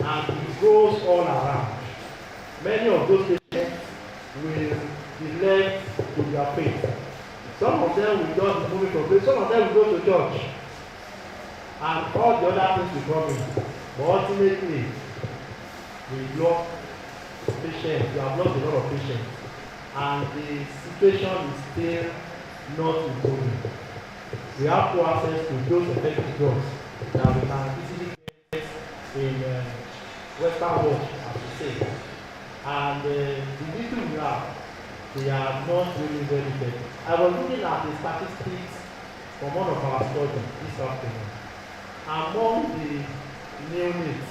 And it goes all around. Many of those patients will be left to their fate. Some of them will just be moving from place, some of them will go to church. And all the other things will come in. But ultimately, we lost patients, we have lost a lot of patients. And the situation is still not improving. We have to access to those effective drugs that we can easily get in Western world, as we say. And the little we have, they are not really very effective. I was looking at the statistics from one of our studies this afternoon. Among the neonates,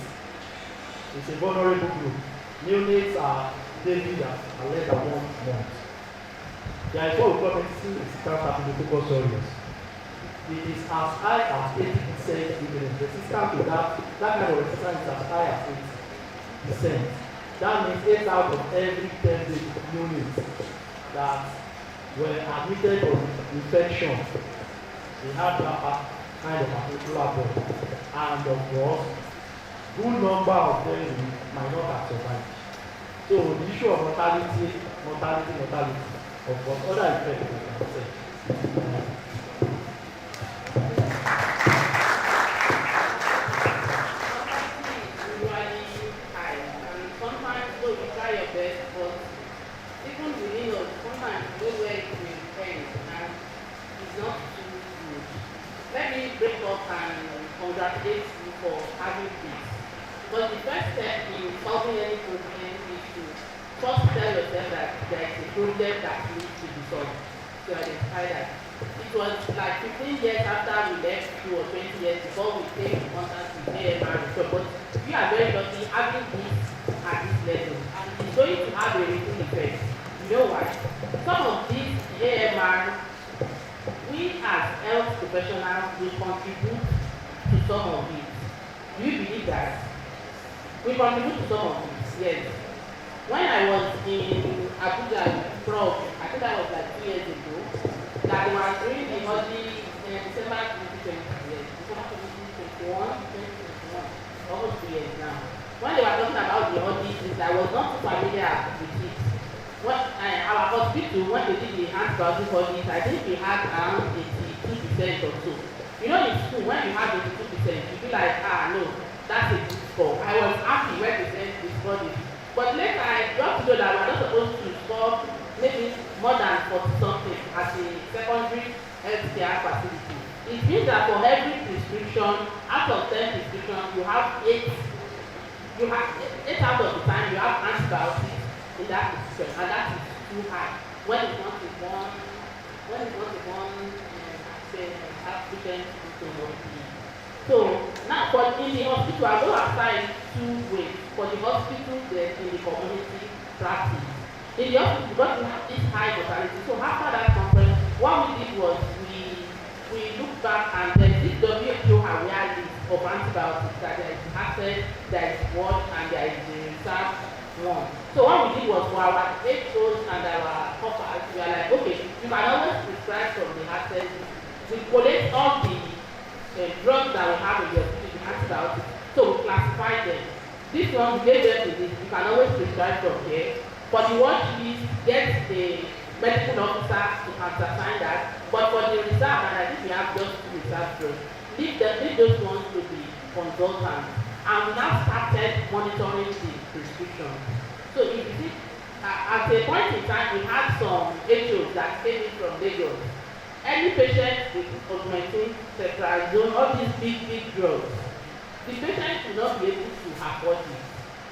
it's a vulnerable group. Neonates are babies that are less than 1 month. There is what we call resistant staphylococcus aureus. It is as high as 80% prevalence. Resistant to that kind of resistance is as high as 80%. That means 8 out of every 10 neonates that were admitted for infection, they had that kind of particular bug. And of course, good number of them might not have survived. So the issue of mortality, of course, other effects we can say. Usually high, and sometimes though you try your best, but even within us, sometimes you know where it will end, and it's not too good. Let me break up and congratulate you for having this. But the first step in solving any problem is to first tell yourself that there is a problem that needs to be solved. To identify that. It was like 15 years after we left school or 20 years before we came in contact with AMR. But we are very lucky having this at this level. And it's going to have a ripple effect. You know why? Some of these AMR, we as health professionals will contribute to some of it. Do you believe that? We contribute to some of it, yes. When I was in Abuja, Prof, I think that was like 2 years ago, that they were doing the holiday in December 2020, yes, December 2021, 2021, almost 2 years now. When they were talking about the audit, I was not too familiar with it. When our hospital, when they did the antibiotic audit, I think we had around 82% or so. You know, in school, when you have 82%, you feel like, no, that's a good score. I was happy when they said we scored it. But later, I got to know that we're not supposed to score maybe more than 40 something as a secondary healthcare facility. It means that for every prescription, out of 10 prescriptions, you have 8 out of the time you have antibiotics in that prescription, and that is too high. When it's not a one, patient to one. So now for in the hospital, I go assign 2 ways. For the hospital, then in the community practice. In the hospital, because we have this high mortality. So after that conference, what we did was we looked back and then this WHO aware list of antibiotics that there is access, there is one, and there is the reserve one. So what we did was for our HOs and our coppers, we are like, okay, you can always prescribe from the access. We collect all the drugs that we have in the hospital, the antibiotics, so we classify them. This one we gave them to this, you can always prescribe from here. For the watch list, get the medical officer to assign that. But for the reserve, and I think we have just 2 reserve drugs, leave those ones to the consultants. And we now started monitoring the prescription. So if you see, at a point in time, we had some HOs that came in from Lagos. Any patient with augmentin, ceftriaxone, all these big drugs, the patient will not be able to afford it.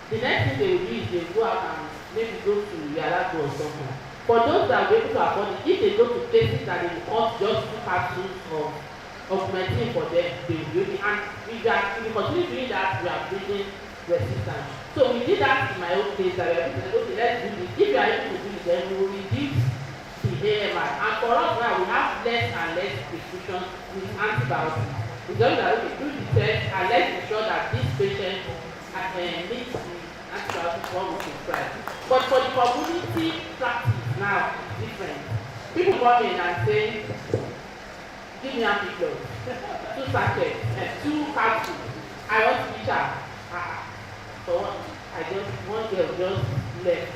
The next thing they will do is they will go out and maybe go to Yalago or something. For those that will be able to afford it, if they go to places that they will cost just 2 capsules of augmentin for them, they will do it. And if we continue doing that, we are building resistance. So we did that in my own place. That we are able to say, okay, let's do this. If you are able to do it, then we will reduce the AMI. And for us now, we have less and less prescriptions with antibiotics. We just that we do the test and let's ensure that this patient meets the antibiotics one we prescribe. But for the community practice now, it's different. People come in and say, give me Antimicrobial, 2 sachets, 2 capsules. I want to reach out. For what? One girl just left.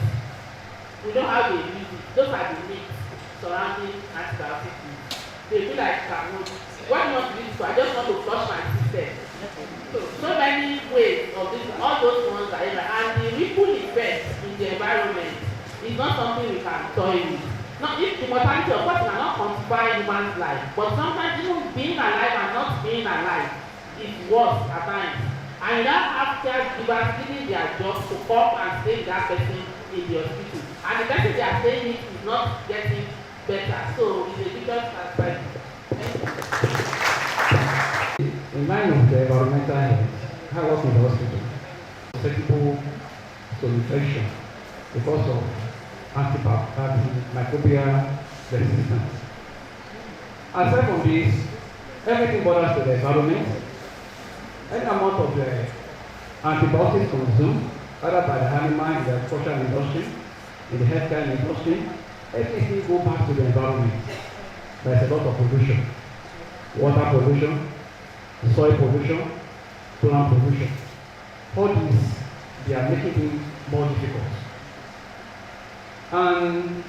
We don't have a use it. Those are the myths surrounding antibiotics. They feel like, what do you want to do this for? I just want to flush my system. So many ways of this, all those ones are in, and the ripple effect in the environment is not something we can toy with. Now, if the mortality, of course, cannot quantify human's life, but sometimes even being alive and not being alive is worse at times. And you now have caregivers giving their job to come and stay with that person in the hospital. And the person they are staying with is not getting better. So it's a different aspect. In line with the environmental health, I work in the hospital. Susceptible to infection because of antimicrobial resistance. Aside from this, everything bothers to the environment. Any amount of the antibiotics consumed, either by the animal in the agricultural industry, in the healthcare industry, everything go back to the environment. There's a lot of pollution, water pollution, soil pollution, plant pollution. All these, they are making it more difficult. And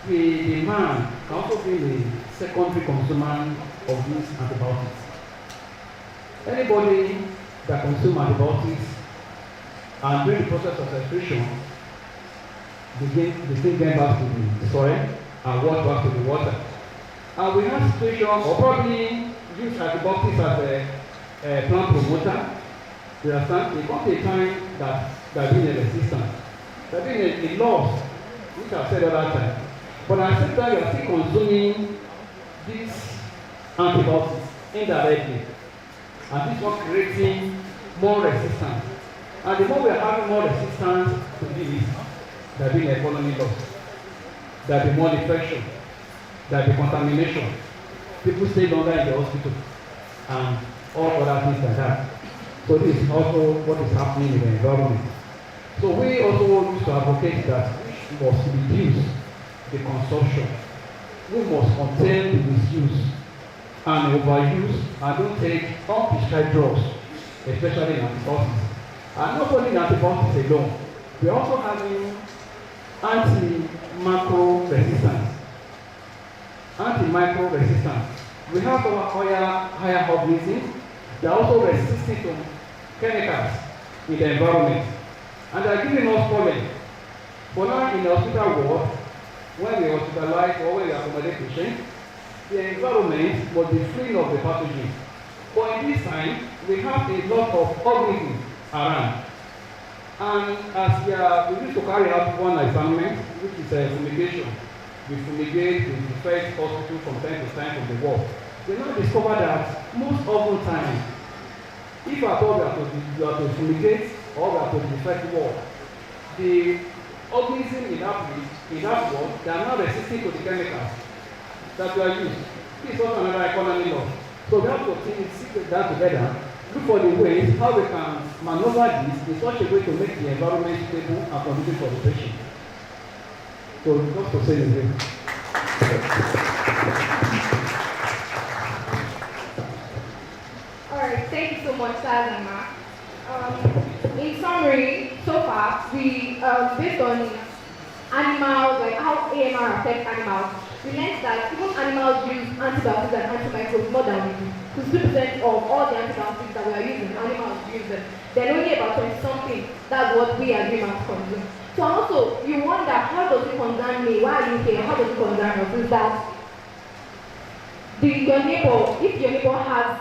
the man can also be the secondary consumer of these antibiotics. Anybody that consumes antibiotics and during the process of excretion, they still get back to the soil and wash back to the water. And we have situations, or probably use antibiotics as a plant promoter. You understand? It comes a time that there being a resistance, there being a loss, which I've said other time. But at the same time, you are still consuming these antibiotics indirectly. And this one creating more resistance. And the more we are having more resistance to this, there will be economic loss. There will be more infection. There will be contamination. People stay longer in the hospital. And all other things like that. So this is also what is happening in the environment. So we also used to advocate that we must reduce the consumption. We must contain the misuse and overuse and don't take unprescribed drugs, especially in antibiotics. And not only in antibiotics alone, we are also having antimicrobial resistance. Antimicrobial resistance. We have our higher organisms. They are also resistant to chemicals in the environment. And they are giving us problems. For now, in the hospital ward, when we hospitalize or when we accommodate patients, the environment must be free of the pathogen. But in this time, we have a lot of organisms around. And as we used to carry out one assignment, which is fumigation. We fumigate, we disinfect hospital from time to time from the ward. We now discover that most of the time, if at all we are to fumigate or we are to disinfect ward, the organism in that ward, they are not resistant to the chemicals that we are used. This is also another economy law. So we have to sit that together, look for the ways how we can maneuver this in such a way to make the environment stable and conducive for the patient. So just to say the same. Alright, thank you so much, Saz and Mark. In summary, so far, we, based on animals, like how AMR affects animals, we learned that even animals use antibiotics and antimicrobials more than we do. 2% of all the antibiotics that we are using, animals use them. Then only about 20-something, that's what we as humans consume. So also, you wonder, how does it concern me? Why are you here? How does it concern us? Is that your neighbor, if your neighbor has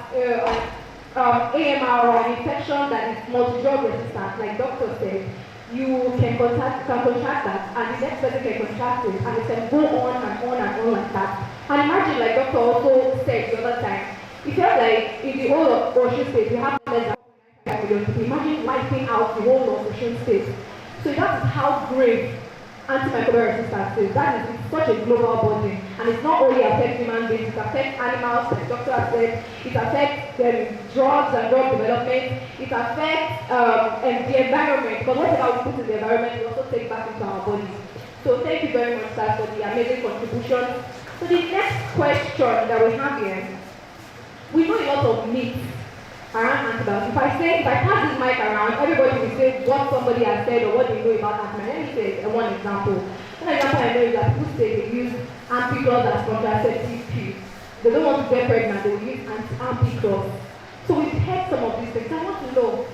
AMR or an infection that is multi-drug resistant, like doctor said, you can contract that, and the next person can contract it, and it can go on and on and on like that. And imagine, like doctor also said the other time, it felt like in the whole of Ocean State, we have less than 5 million people. Imagine wiping out the whole of Ocean State. So that is how grave antimicrobial resistance is. That is such a global body, and it not only affects human beings, it affects animals, like the doctor has said, it affects drugs and drug development, it affects the environment, because whatever we put in the environment, we also take back into our bodies. So thank you very much, sir, for the amazing contribution. So the next question that we have here, we know a lot of myths around antibiotics. If I pass this mic around, everybody will say what somebody has said or what they know about antibiotics. Let me say one example. One example I know is that people say they use ampiclox as contraceptive pills. They don't want to get pregnant, they will use ampiclox. So we've heard some of these things. I want to know,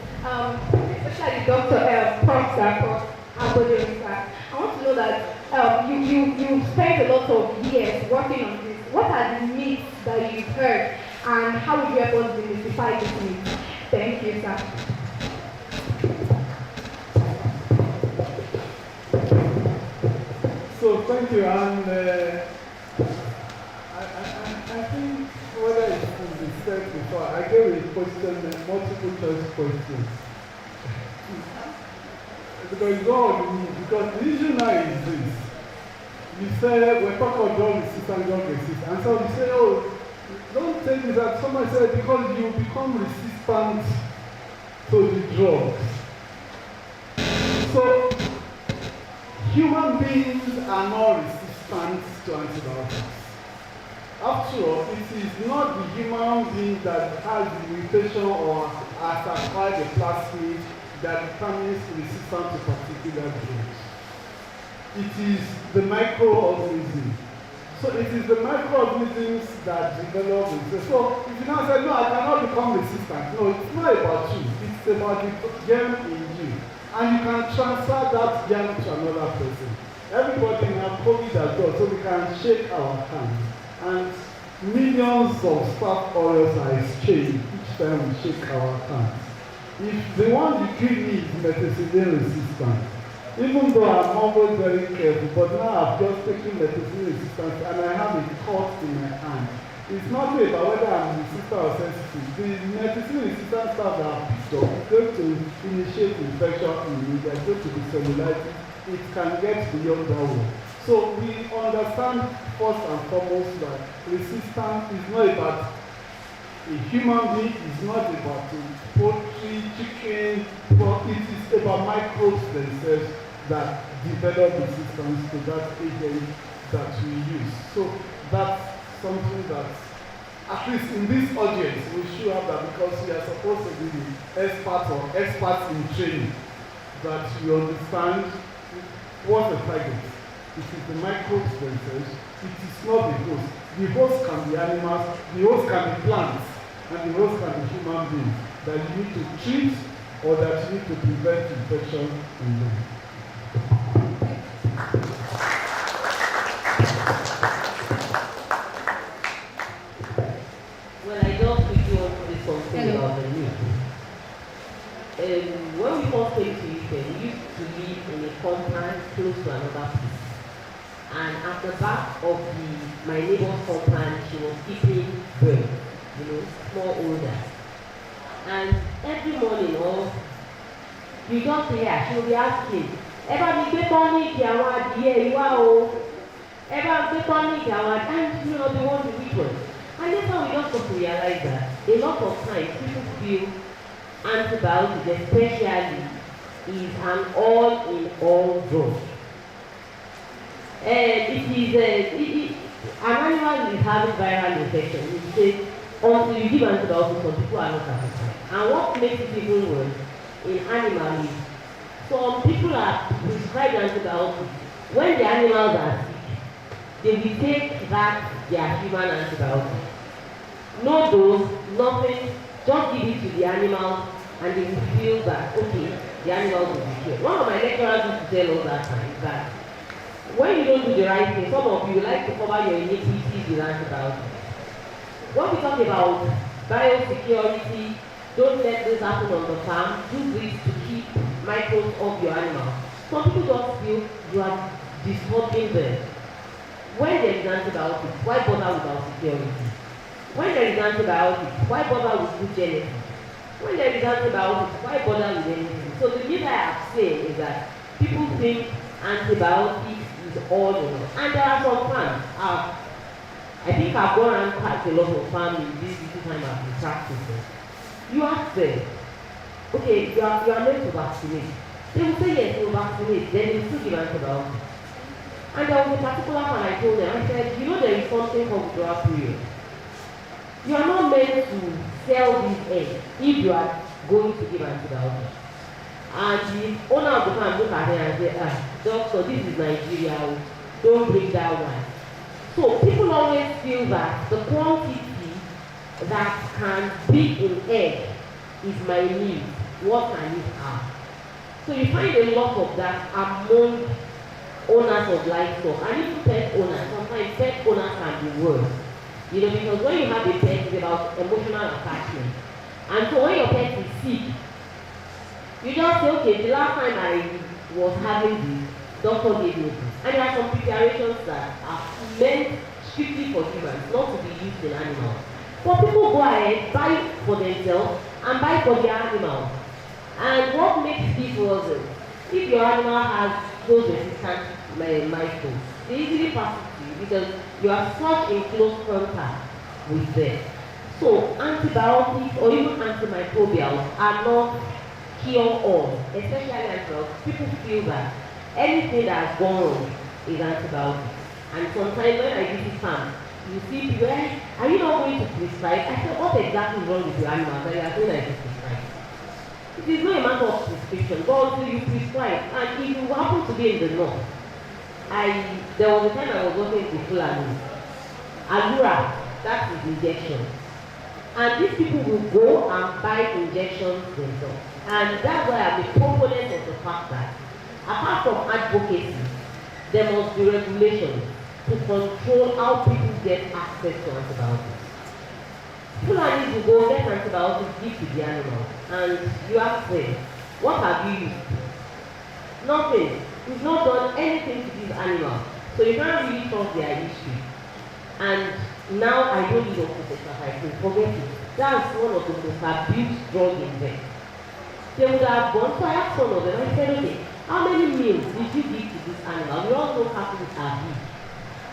especially Dr. Prof. I want to know that you spent a lot of years working on this. What are the myths that you've heard, and how would you help us demystify these myths? Thank you, sir. So thank you, and I think whether it could be said before, I gave a question, multiple choice questions. Because because the issue now is this. You say, we're talking about drug resistance, and so you say, oh, don't take this as somebody said, because you become resistant to the drugs. So, human beings are not resistant to antibiotics. After all, it is not the human being that has the mutation or has acquired the plasmid that becomes resistant to particular drugs. It is the microorganism. So it is the microorganisms that develop it. So if you now say, no, I cannot become resistant. No, it's not about you. It's about the germ in you. And you can transfer that germ to another person. Everybody now COVID as well, so we can shake our hands. And millions of staph aureus are exchanged each time we shake our hands. If the one you give me is methicillin resistant, even though I'm always very careful, but now I've just taken methicillin resistance and I have a cut in my hand. It's not about whether I'm resistant or sensitive. The methicillin resistant stuff that I've picked up is going to initiate infection in me. There's going to be cellulitis. It can get beyond that one. So we understand first and foremost that resistance is not about A human being is not about poultry, chicken, but it is about microbes themselves that develop resistance to that agent that we use. So that's something that, at least in this audience, we should have that, because we are supposed to be the experts or experts in training, that you understand what the target. It is the microbes themselves. It is not the host. The host can be animals, the host can be plants, and the host can be human beings that you need to treat or that you need to prevent infection in them. Well, I just quickly want to say something about the news. When we first came to UK, we used to live in a compound close to another place. And at the back of my neighbor's compound, she was keeping birds, small holders. And every morning, you just hear, she will be asking, "Eba mi gbé tonic àwọn adìẹ ìwá o. Eba mi gbé tonic àwọn adìẹ." And they want to eat one. And that's how we just got to realize that a lot of times people feel antibiotics, especially, is an all-in-all drug. An animal is having viral infection. We say until you give antibiotics, some people are not satisfied. And what makes it even worse in animals is some people are prescribed antibiotics when the animals are sick. They will take that their human antibiotic. No dose, nothing, just give it to the animals and they will feel that, okay, the animals will be cured. One of my lecturers used to tell us that time that when you don't do the right thing, some of you like to cover your iniquities with antibiotics. When we talk about biosecurity, don't let this happen on the farm, do this to keep microbes off your animals. Some people just feel you are disturbing them. When there is antibiotics, why bother with our security? When there is antibiotics, why bother with good genetics? When there is antibiotics, why bother with anything? So the myth I have said is that people think antibiotics is all in all. And there are some farms. I think I've gone around quite a lot of farms in this little time I've been practicing. You ask them, okay, you are meant to vaccinate. They will say yes, you vaccinate, then they will still give antibiotics. And there was a particular one I told them, I said, there is something called withdrawal period. You are not meant to sell this egg if you are going to give antibiotics. And the owner of the farm looked at her and said, doctor, this is Nigeria, don't bring that one. So people always feel that the quantity that can be in egg is minute. What can it have? So you find a lot of that among owners of livestock, and even pet owners. Sometimes pet owners can be worse. Because when you have a pet, it's about emotional attachment. And so when your pet is sick, you just say, okay, the last time I was having this, doctor gave me this. And there are some preparations that are meant strictly for humans, not to be used in animals. But people go ahead, buy for themselves, and buy for their animals. And what makes this worse, if your animal has those resistant microbes, they easily pass it to you because you are such in close contact with them. So antibiotics or even antimicrobials are not cure-all, especially antibiotics. People feel that anything that has gone wrong is antibiotics. And sometimes when I visit farms, you see people, are you not going to prescribe? I said, what exactly is wrong with your animals that you are saying that you prescribe? It is not a matter of prescription, but until you prescribe, and if you happen to be in the north, there was a time I was working with Fulani, Allura, that is injection. And these people will go and buy injections themselves. And that's why I'm a proponent of the fact that, apart from advocacy, there must be regulations to control how people get access to antibiotics. Fulani will go get antibiotics, give to the animal, and you ask them, what have you used? Nothing. You've not done anything to these animals. So you can't really trust their history. And now I don't need oxytetracycline, forget it. That's one of the most abused drugs in there. They would have gone, so I asked one of them, I said, okay, how many meals did you give to this animal? We all know cattle are big.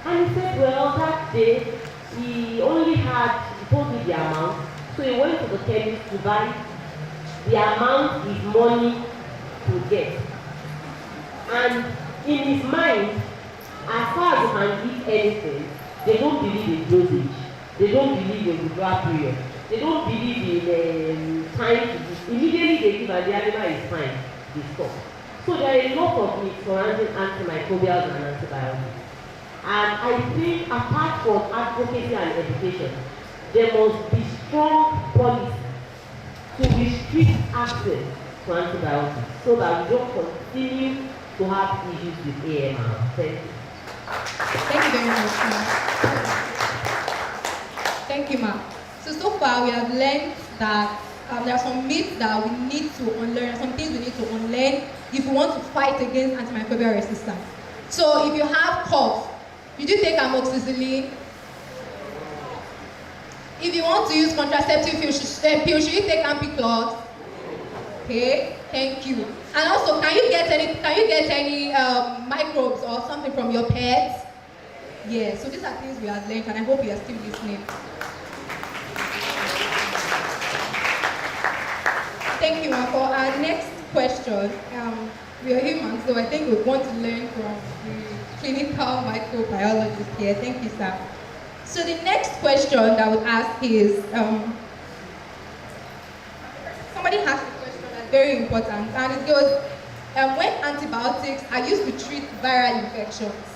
And he said, well, that day, he told me the amount, So he went to the chemist to buy the amount his money to get. And in his mind, as far as you can give anything, they don't believe in dosage. They don't believe in withdrawal period. They don't believe in time to do. Immediately they give and the animal is fine, they stop. So there are a lot of myths surrounding antimicrobials and antibiotics. And I think apart from advocacy and education, there must be strong policy to restrict access to antibiotics so that we don't continue to have issues with AMR. Thank you. Thank you very much, ma'am. Thank you, ma'am. So far we have learned that there are some myths that we need to unlearn, some things we need to unlearn if we want to fight against antimicrobial resistance. So if you have cough, you do take amoxicillin. If you want to use contraceptive pills, should you take Ampiclox? Okay, thank you. And also, can you get any microbes or something from your pets? Yeah, so these are things we have learned, and I hope you are still listening. Thank you, ma'am. For our next question, we are humans, so I think we want to learn from the clinical microbiologist here. Thank you, sir. So the next question that I would ask is, somebody asked a question that's very important, and it goes, when antibiotics are used to treat viral infections,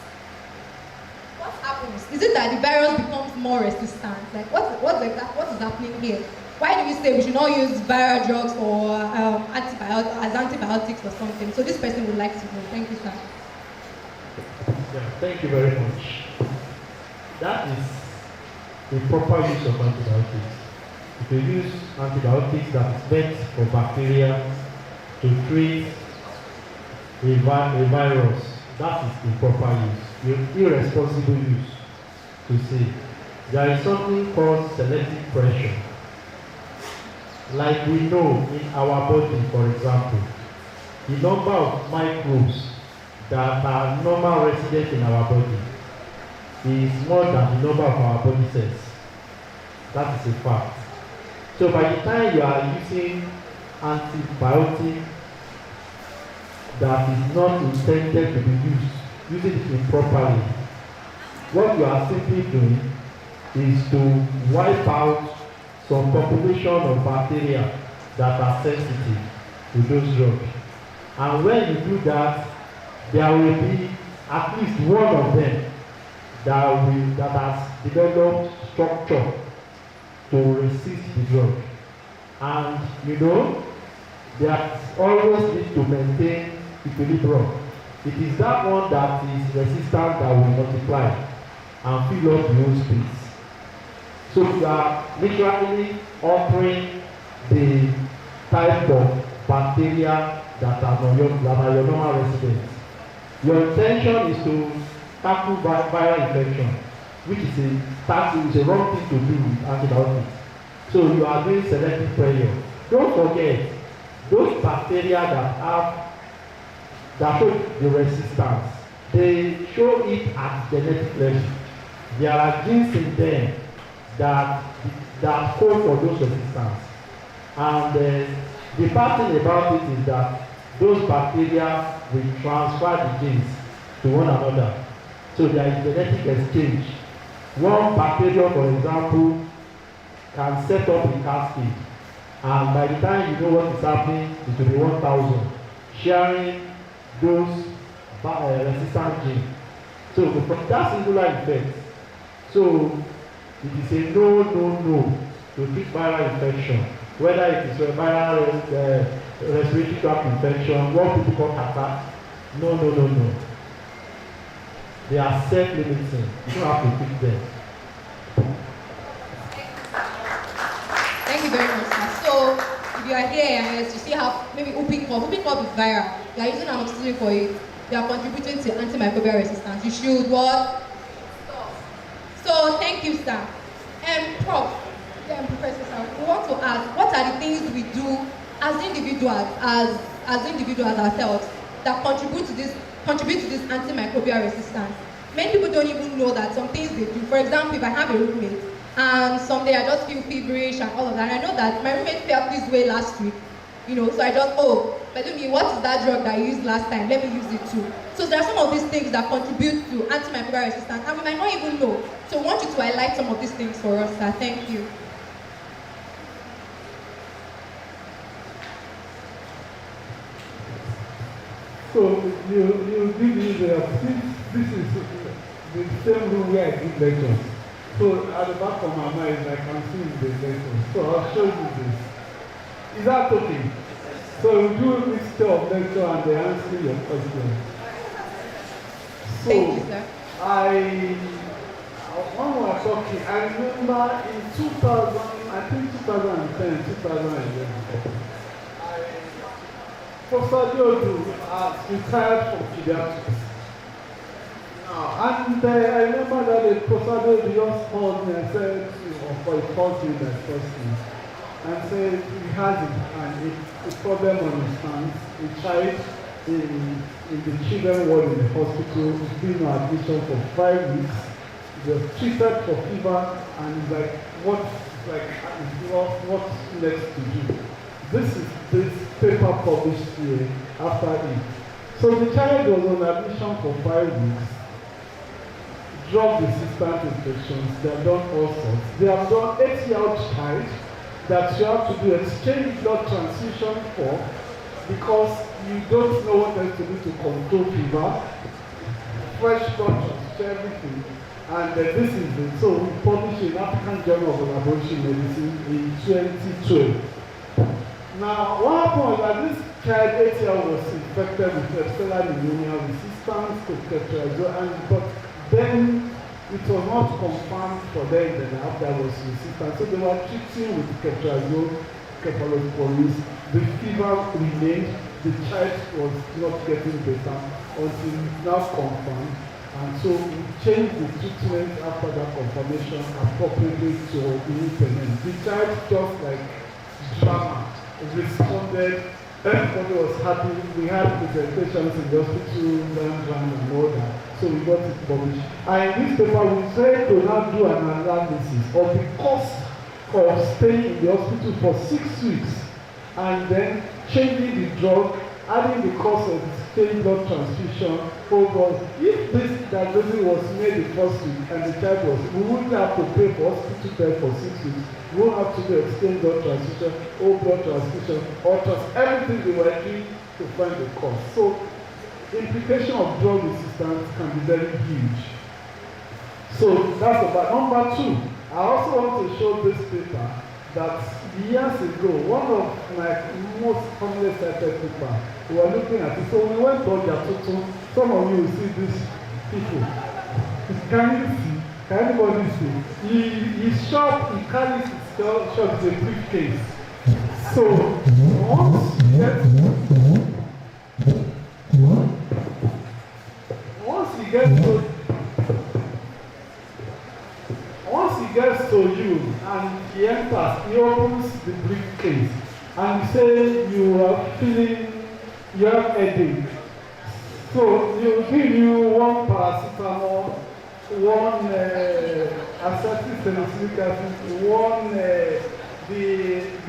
what happens? Is it that the virus becomes more resistant? Like, what is happening here? Why do we say we should not use viral drugs or antibiotics or something? So this person would like to know. Thank you, sir. Yeah, thank you very much. That is the proper use of antibiotics. If you use antibiotics that is meant for bacteria to treat a virus, that is the proper use. Your irresponsible use to say there is something called selective pressure. Like we know in our body, for example, the number of microbes that are normal resident in our body is more than the number of our body cells. That is a fact. So by the time you are using antibiotic that is not intended to be used, using it improperly, what you are simply doing is to wipe out some population of bacteria that are sensitive to those drugs. And when you do that, there will be at least one of them that has developed structure to resist the drug. And you know, there always need to maintain equilibrium. It is that one that is resistant that will multiply and fill up the whole space. So you are literally altering the type of bacteria that are your normal residents. Your intention is to tackle viral infection, which is a wrong thing to do with antibiotics. So you are doing selective pressure. Don't forget, those bacteria that show the resistance, they show it at genetic level. There are genes in them that code for those resistance. And the bad thing about it is that those bacteria will transfer the genes to one another. So there is genetic exchange. One bacteria, for example, can set up a cascade. And by the time you know what is happening, it will be 1,000 sharing those resistant genes. So from that singular effect, so it is a no to treat viral infection, whether it is a viral respiratory tract infection, what people call catarrh. No. They are self-limiting. You don't have to treat them. Thank you very much, sir. So, if you are here and you see how maybe whooping cough is viral, you are using amoxicillin for it, you are contributing to antimicrobial resistance. You should what? Stop. So, thank you, sir. Professor, sir, we want to ask, what are the things we do as individuals, as individuals ourselves, that contribute to this antimicrobial resistance? Many people don't even know that some things they do. For example, if I have a roommate and someday I just feel feverish and all of that. And I know that my roommate felt this way last week, so I just, but me, what is that drug that I used last time? Let me use it too. So there are some of these things that contribute to antimicrobial resistance, and we might not even know. So I want you to highlight some of these things for us, sir. Thank you. So you give me this is the same room where I give lectures. So at the back of my mind, I can see the lecture. So I'll show you this. Is that okay? So you do a mixture of lecture and they answer your question. So Thank you, sir. When we were talking, I remember in 2000, I think 2010, 2011, Professor Diodu retired from pediatrics. And I remember that the Professor Diodu just called me and said, for a first thing, and said he has a problem on his hands. A child in the children ward in the hospital who's been on admission for 5 weeks. He was treated for fever, and he's like, what's next to do? This is this paper published here after it. So the child was on admission for 5 weeks. Drug-resistant infections. They have done all sorts. They have done 8-year-old child that you have to do exchange blood transfusion for because you don't know what else to do to control fever. Fresh blood transfusion, everything. And this is it. So we published in African Journal of Laboratory Medicine in 2012. Now, what happened was that this child 8-year-old was infected with Epstein pneumonia resistance to ceftriaxone, but then it was not confirmed for them that after was resistant. So they were treating with ceftriaxone, cephalosporins. The fever remained. The child was not getting better until it's now confirmed. And so we changed the treatment after that confirmation appropriately to implement. The child just like drama responded. Everybody was happy. We had presentations in the hospital, and all that. So we got it published. And in this paper, we tried to now do an analysis of the cost of staying in the hospital for 6 weeks and then changing the drug, adding the cost of exchange blood transfusion over. If this diagnosis was made the first week and the child was, we wouldn't have to pay for hospital bed for 6 weeks. We won't have to do exchange blood transfusion, whole blood transfusion, everything they were doing to find the cost. So the implication of drug resistance can be very huge. So that's about number 2. I also want to show this paper that years ago, one of my most commonly cited paper, we were looking at it. So we went to Jatutu. Some of you will see these people. Can you see? Can anybody see? His shop, he carries his shop is a briefcase. So once he gets to you and he enters, he opens the briefcase and say you are feeling, you have headache. So he will give you one paracetamol, one acetylsalicylic acid, one the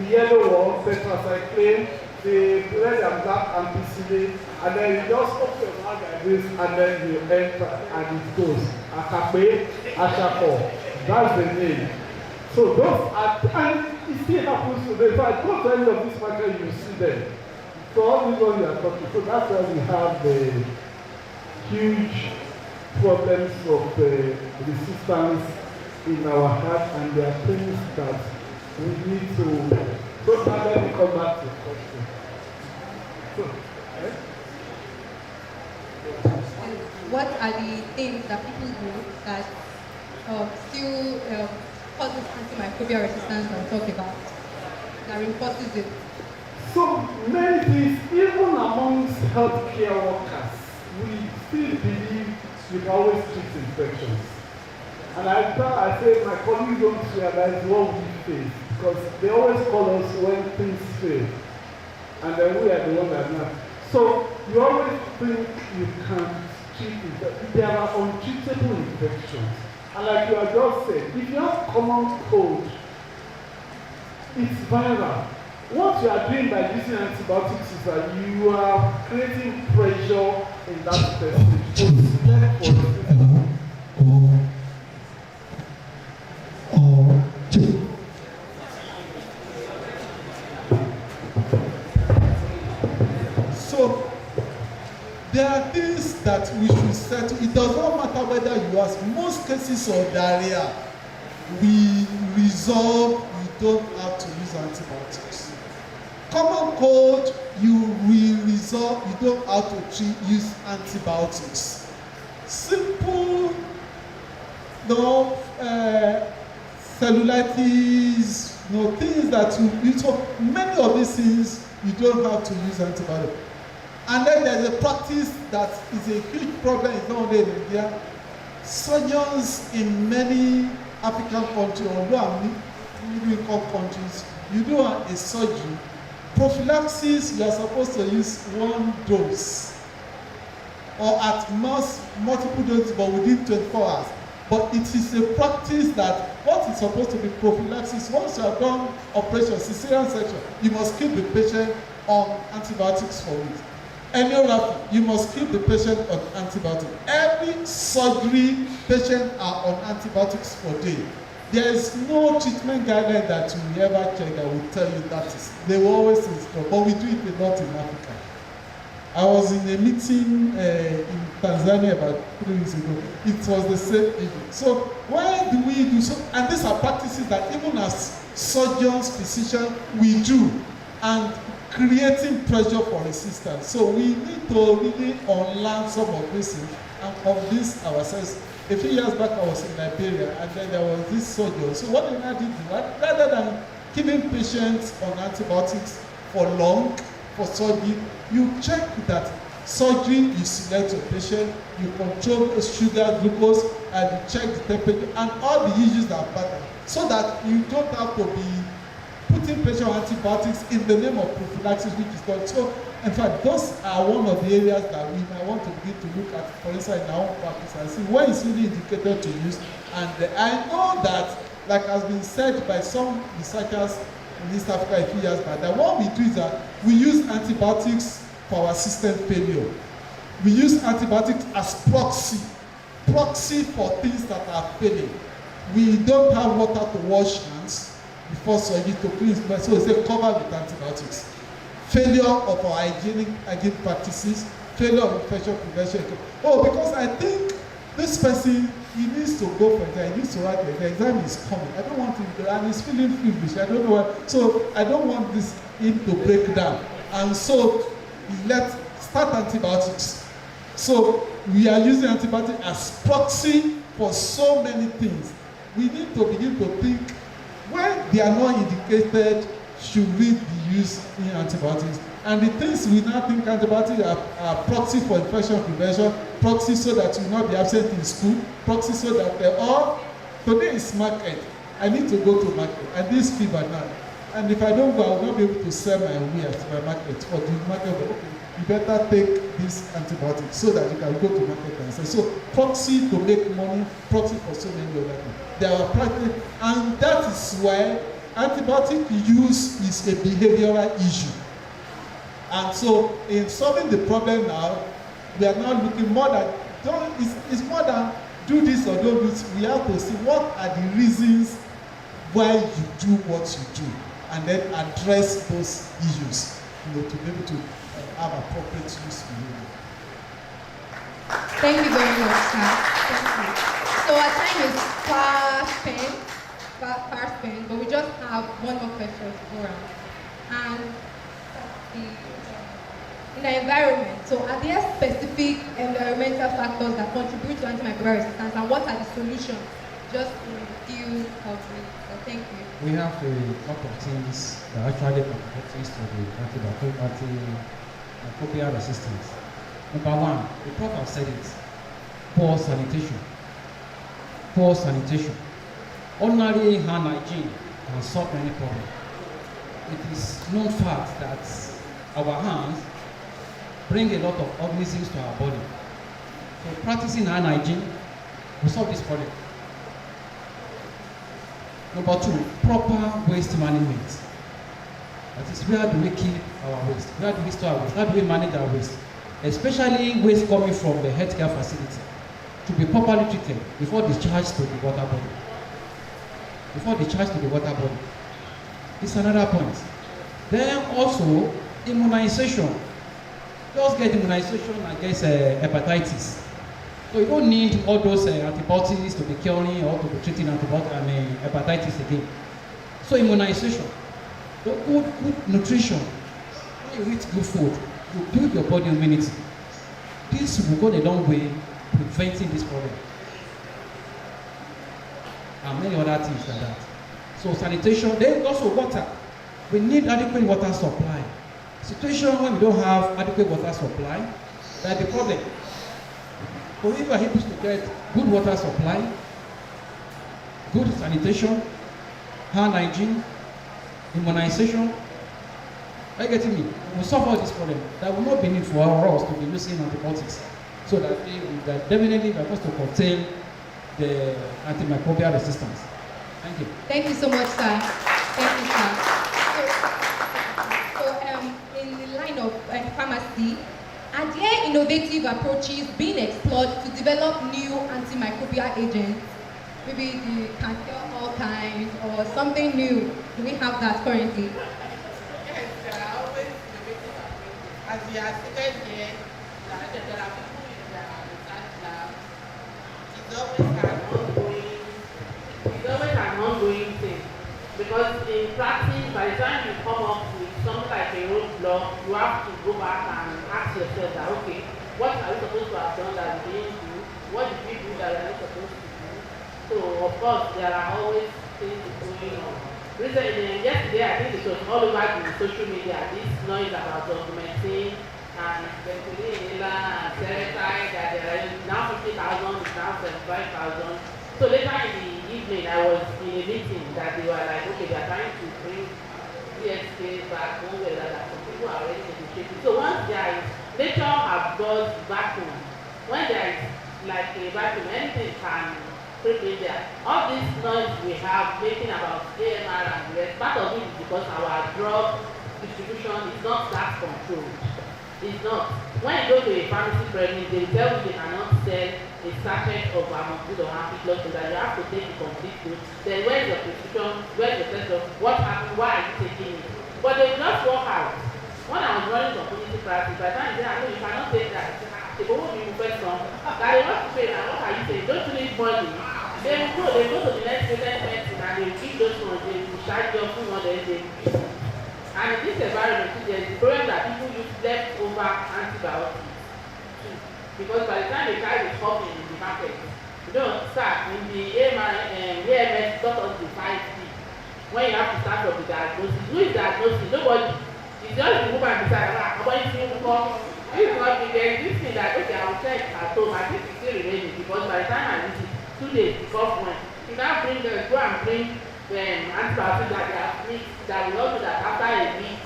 yellow one, tetracycline, the red and black ampicillin, and then you just open your mouth like this, and then you enter, and it goes. Akape, Ashako, that's the name. So those are, and it still happens today. If I go to any of this market, you see them. So all these ones you are talking, so that's why we have the huge problems of resistance in our heart, and there are things that we need to. So now let me come back to the question. So, what are the things that people do that still causes antimicrobial resistance and talk about that reinforces it? So many things, even amongst healthcare workers, we still believe we can always treat infections. And I say my colleagues don't realize what we face because they always call us when things fail. And then we are the ones that are not. So you always think you can treat it. There are untreatable infections. And like you have just said, if you have common cold, it's viral. What you are doing by using antibiotics is that you are creating pressure in that person to select for the system. So there are things that we should settle. It does not matter whether you ask. Most cases of diarrhea, we resolve, you don't have to use antibiotics. Common cold, you will resolve, you don't have to use antibiotics. Simple, cellulitis, things that you so many of these things you don't have to use antibiotics. And then there's a practice that is a huge problem, it's not only in India. Surgeons in many African countries, although I'm middle-income countries, you do a surgery. Prophylaxis, you are supposed to use one dose, or at most multiple doses, but within 24 hours. But it is a practice that what is supposed to be prophylaxis, once you have done operation, cesarean section, you must keep the patient on antibiotics for it. Angiography, you must keep the patient on antibiotics. Every surgery, patient are on antibiotics for a day. There is no treatment guideline that you will ever check that will tell you that is. They will always instruct, but we do it a lot in Africa. I was in a meeting in Tanzania about 3 weeks ago. It was the same issue. So why do we do so? And these are practices that even as surgeons, physicians, we do, and creating pressure for resistance. So we need to really unlearn some of these things and convince ourselves. A few years back, I was in Liberia, and then there was this surgeon. So what did I do? Rather than keeping patients on antibiotics for long, for surgery, you check that surgery, you select your patient, you control the sugar, glucose, and you check the temperature, and all the issues that matter, so that you don't have to be putting pressure on antibiotics in the name of prophylaxis, which is called. So, in fact, those are one of the areas that we might want to begin to look at, for instance, in our own practice and see when it's really indicated to use. And I know that, like has been said by some researchers in East Africa a few years back, that what we do is that we use antibiotics for our system failure. We use antibiotics as proxy for things that are failing. We don't have water to wash hands before surgery to clean, so it's a cover with antibiotics. Failure of our hygienic practices, failure of infection prevention. Oh, because I think this person, he needs to go for exam, he needs to write the exam is coming. I don't want him to, and he's feeling feverish. I don't know what, so I don't want him to break down. And so let's start antibiotics. So we are using antibiotics as proxy for so many things. We need to begin to think when they are not indicated, should we be used in antibiotics? And the things we now think antibiotics are proxy for infection prevention, proxy so that you will not be absent in school, proxy so that today is market. I need to go to market, and this fever now. And if I don't go, I will not be able to sell my wares to my market. Or the market, okay, you better take this antibiotic so that you can go to market and sell. So proxy to make money, proxy for so many other things. There are practice, and that is why antibiotic use is a behavioral issue. And so in solving the problem now, we are now looking more than, it's more than do this or don't do this. We have to see what are the reasons why you do what you do, and then address those issues, to be able to have appropriate use behavior. Thank you very much, sir. Thank you. So our time is fast spent, but we just have one more question to go around. And in the environment, so are there specific environmental factors that contribute to antimicrobial resistance, and what are the solutions? Just in a few minutes. So thank you. We have a lot of things that actually contribute to the antimicrobial resistance. Number one, the prof has said it, poor sanitation. Poor sanitation. Ordinary hand hygiene can solve many problems. It is known fact that our hands bring a lot of organisms to our body. So practicing hand hygiene will solve this problem. Number two, proper waste management. That is, where do we keep our waste? Where do we store our waste? How do we manage our waste? Especially waste coming from the healthcare facility, to be properly treated before discharged to the water body. Before discharged to the water body. It's another point. Then also, immunization. Just get immunization against hepatitis. So you don't need all those antibiotics to be curing or to be treating hepatitis again. So immunization. So good nutrition. When you eat good food, you build your body immunity. This will go a long way preventing this problem. And many other things like that. So sanitation, then also water. We need adequate water supply. Situation when we don't have adequate water supply, that's the problem. But if we are able to get good water supply, good sanitation, hand hygiene, immunization, are you getting me? We will solve all this problem. There will not be need for us to be using antibiotics. So that definitely we are supposed to contain the antimicrobial resistance. Thank you. Thank you so much, sir. Thank you, sir. So in the line of pharmacy, are there innovative approaches being explored to develop new antimicrobial agents? Maybe they can cure all kinds or something new. Do we have that currently? Yes, there are always innovative approaches. As we are seated here, there are people in the research lab. It's always an ongoing thing. Because in practice, by the time you come up with something like a roadblock, you have to go back and ask yourself that, okay, what are we supposed to have done that we didn't do? What did we do that we are not supposed to do? So, of course, there are always things going on. Recently, yesterday, I think it was all over the social media, this noise about documenting and penicillin and serotype, that there is now 50,000, it's now 75,000. So later in the evening, I was in a meeting that they were like, okay, they are trying to bring DSK back one way or the other. Some people are already negotiating. So once there is, nature has got vacuum. When there is like a vacuum, anything can creep in there. All this noise we have making about AMR and the rest, part of it is because our drug distribution is not that controlled. It's not. When you go to a pharmacy premise, they will tell you they cannot sell a sachet of amoxicillin or ampicillin, so that you have to take the complete dose. Then where's your prescription? Where's the test of what happened? Why are you taking it? But they will not walk out. When I was running some community practice, by the time they say, I know you cannot take that. They go, who do you first from? That they want to pay, and what are you saying? Don't you need money? They go to the next patient medicine and they will give those ones, they will charge your food on them, they will give. And in this environment, there is a problem that people use leftover antibiotics. Because by the time they try to stop in the market, you don't start in the AMS doctors define it. When you have to start from the diagnosis, who is diagnosing? Nobody. It's just the woman beside her. Nobody seeing who come. This is not the there is this thing that okay, I will check at home. I think it's still remaining because by the time I visit, 2 days before when you now bring them, go and bring antibiotics that they have mixed that will not do that after a week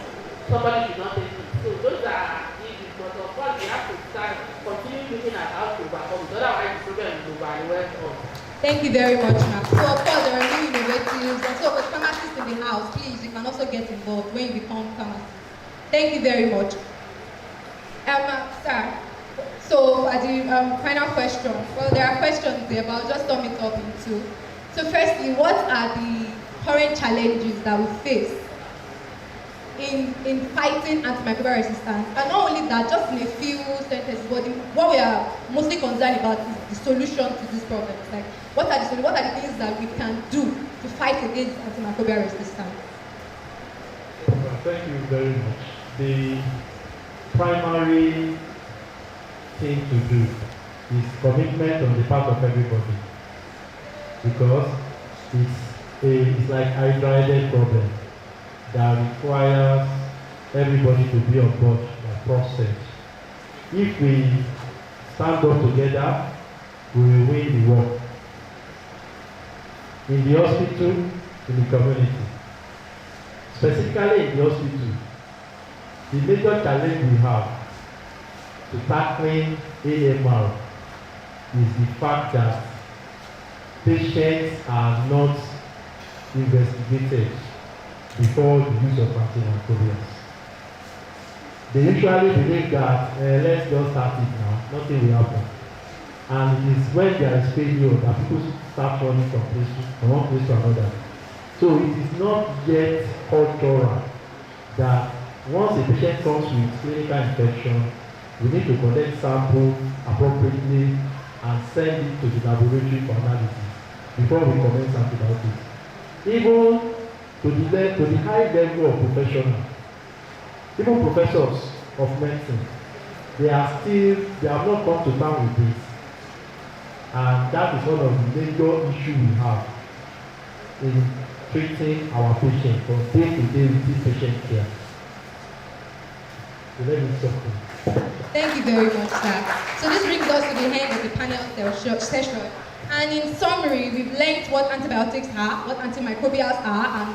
somebody should not take it. So those are issues, but of course we have to start continue looking at how to overcome it. Otherwise the problem will overwhelm us. Thank you very much, ma'am. So of course there are new innovatives, and so with pharmacists in the house, please, you can also get involved when you become pharmacist. Thank you very much. Sir, so as the final question, well there are questions there, but I'll just sum it up in two. So firstly, what are the current challenges that we face in fighting antimicrobial resistance? And not only that, just in a few sentences, but what we are mostly concerned about is the solution to this problem. Like, what are the things that we can do to fight against antimicrobial resistance? Thank you very much. The primary thing to do is commitment on the part of everybody, because it's like hydrogen problem that requires everybody to be on board the process. If we stand up together, we will win the war. In the hospital, in the community. Specifically in the hospital, the major challenge we have to tackling AMR is the fact that patients are not investigated before the use of antimicrobials. They usually believe that let's just start it now, nothing will happen. And it is when there is failure that people start running from one place to another. So it is not yet cultural that once a patient comes with clinical infection, we need to collect samples appropriately and send it to the laboratory for analysis before we commence antibiotics. Even to the high level of professionals, even professors of medicine, they have not come to terms with this. And that is one of the major issues we have in treating our patients from day-to-day routine patient care. So let me stop. Thank you very much, sir. So this brings us to the end of the panel session. And in summary, we've learned what antibiotics are, what antimicrobials are, and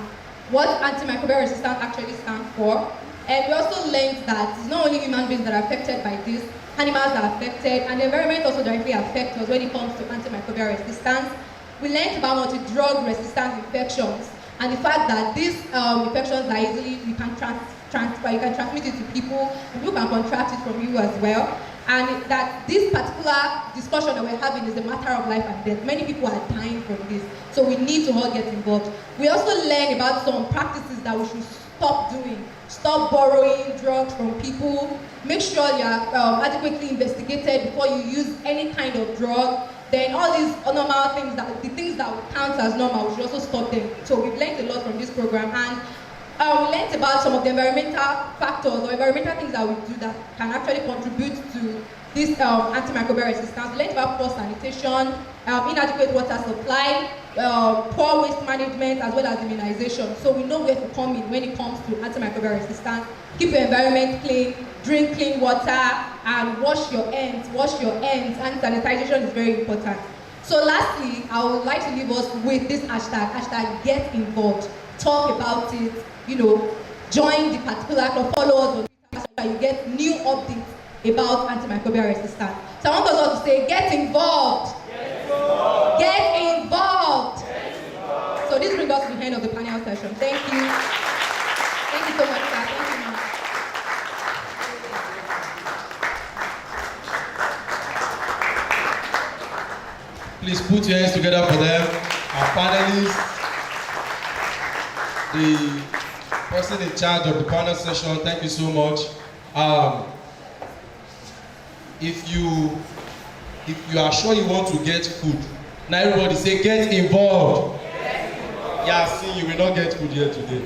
what antimicrobial resistance actually stands for. And we also learned that it's not only human beings that are affected by this, animals are affected, and the environment also directly affects us when it comes to antimicrobial resistance. We learned about multi-drug resistant infections, and the fact that these infections are easily, you can transmit it to people, and people can contract it from you as well. And that this particular discussion that we're having is a matter of life and death. Many people are dying from this, so we need to all get involved. We also learn about some practices that we should stop doing. Stop borrowing drugs from people. Make sure you are adequately investigated before you use any kind of drug. Then all these normal things, the things that would count as normal, we should also stop them. So we've learned a lot from this program, and we learned about some of the environmental factors or environmental things that we do that can actually contribute to this antimicrobial resistance. We learned about poor sanitation, inadequate water supply, poor waste management, as well as immunization. So we know where to come in when it comes to antimicrobial resistance. Keep your environment clean, drink clean water, and wash your hands. And sanitization is very important. So lastly, I would like to leave us with this hashtag get involved. Talk about it, join the particular club, follow us on Twitter so that you get new updates about antimicrobial resistance. So I want us all to say, get involved. Get involved. So this brings us to the end of the panel session. Thank you. Thank you so much, sir. Thank you, ma'am. Please put your hands together for them. Our panelists, the person in charge of the panel session, thank you so much. If you are sure you want to get food, now everybody say get involved. Yeah, see, you will not get food here today.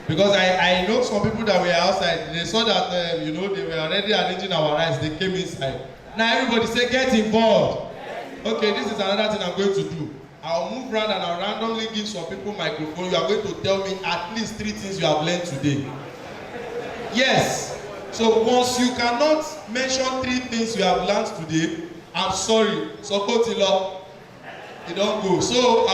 Because I know some people that were outside, they saw that they were already arranging our rice, they came inside. Now everybody say get involved. Okay, this is another thing I'm going to do. I'll move around and I'll randomly give some people microphone. You are going to tell me at least 3 things you have learned today. Yes. So once you cannot mention 3 things you have learned today, I'm sorry. So go till up. You don't go. So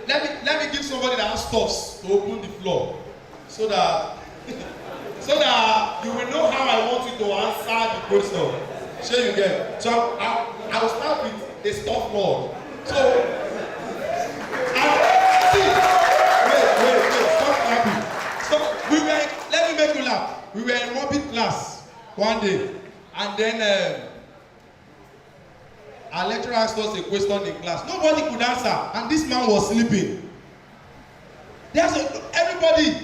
let me give somebody that has stuffs to open the floor, so that you will know how I want you to answer the question. Sure you get. So I will start with a stuff board. So wait, stop clapping. So let me make you laugh. We were in Morbid class one day, and then our lecturer asked us a question in class. Nobody could answer, and this man was sleeping. Everybody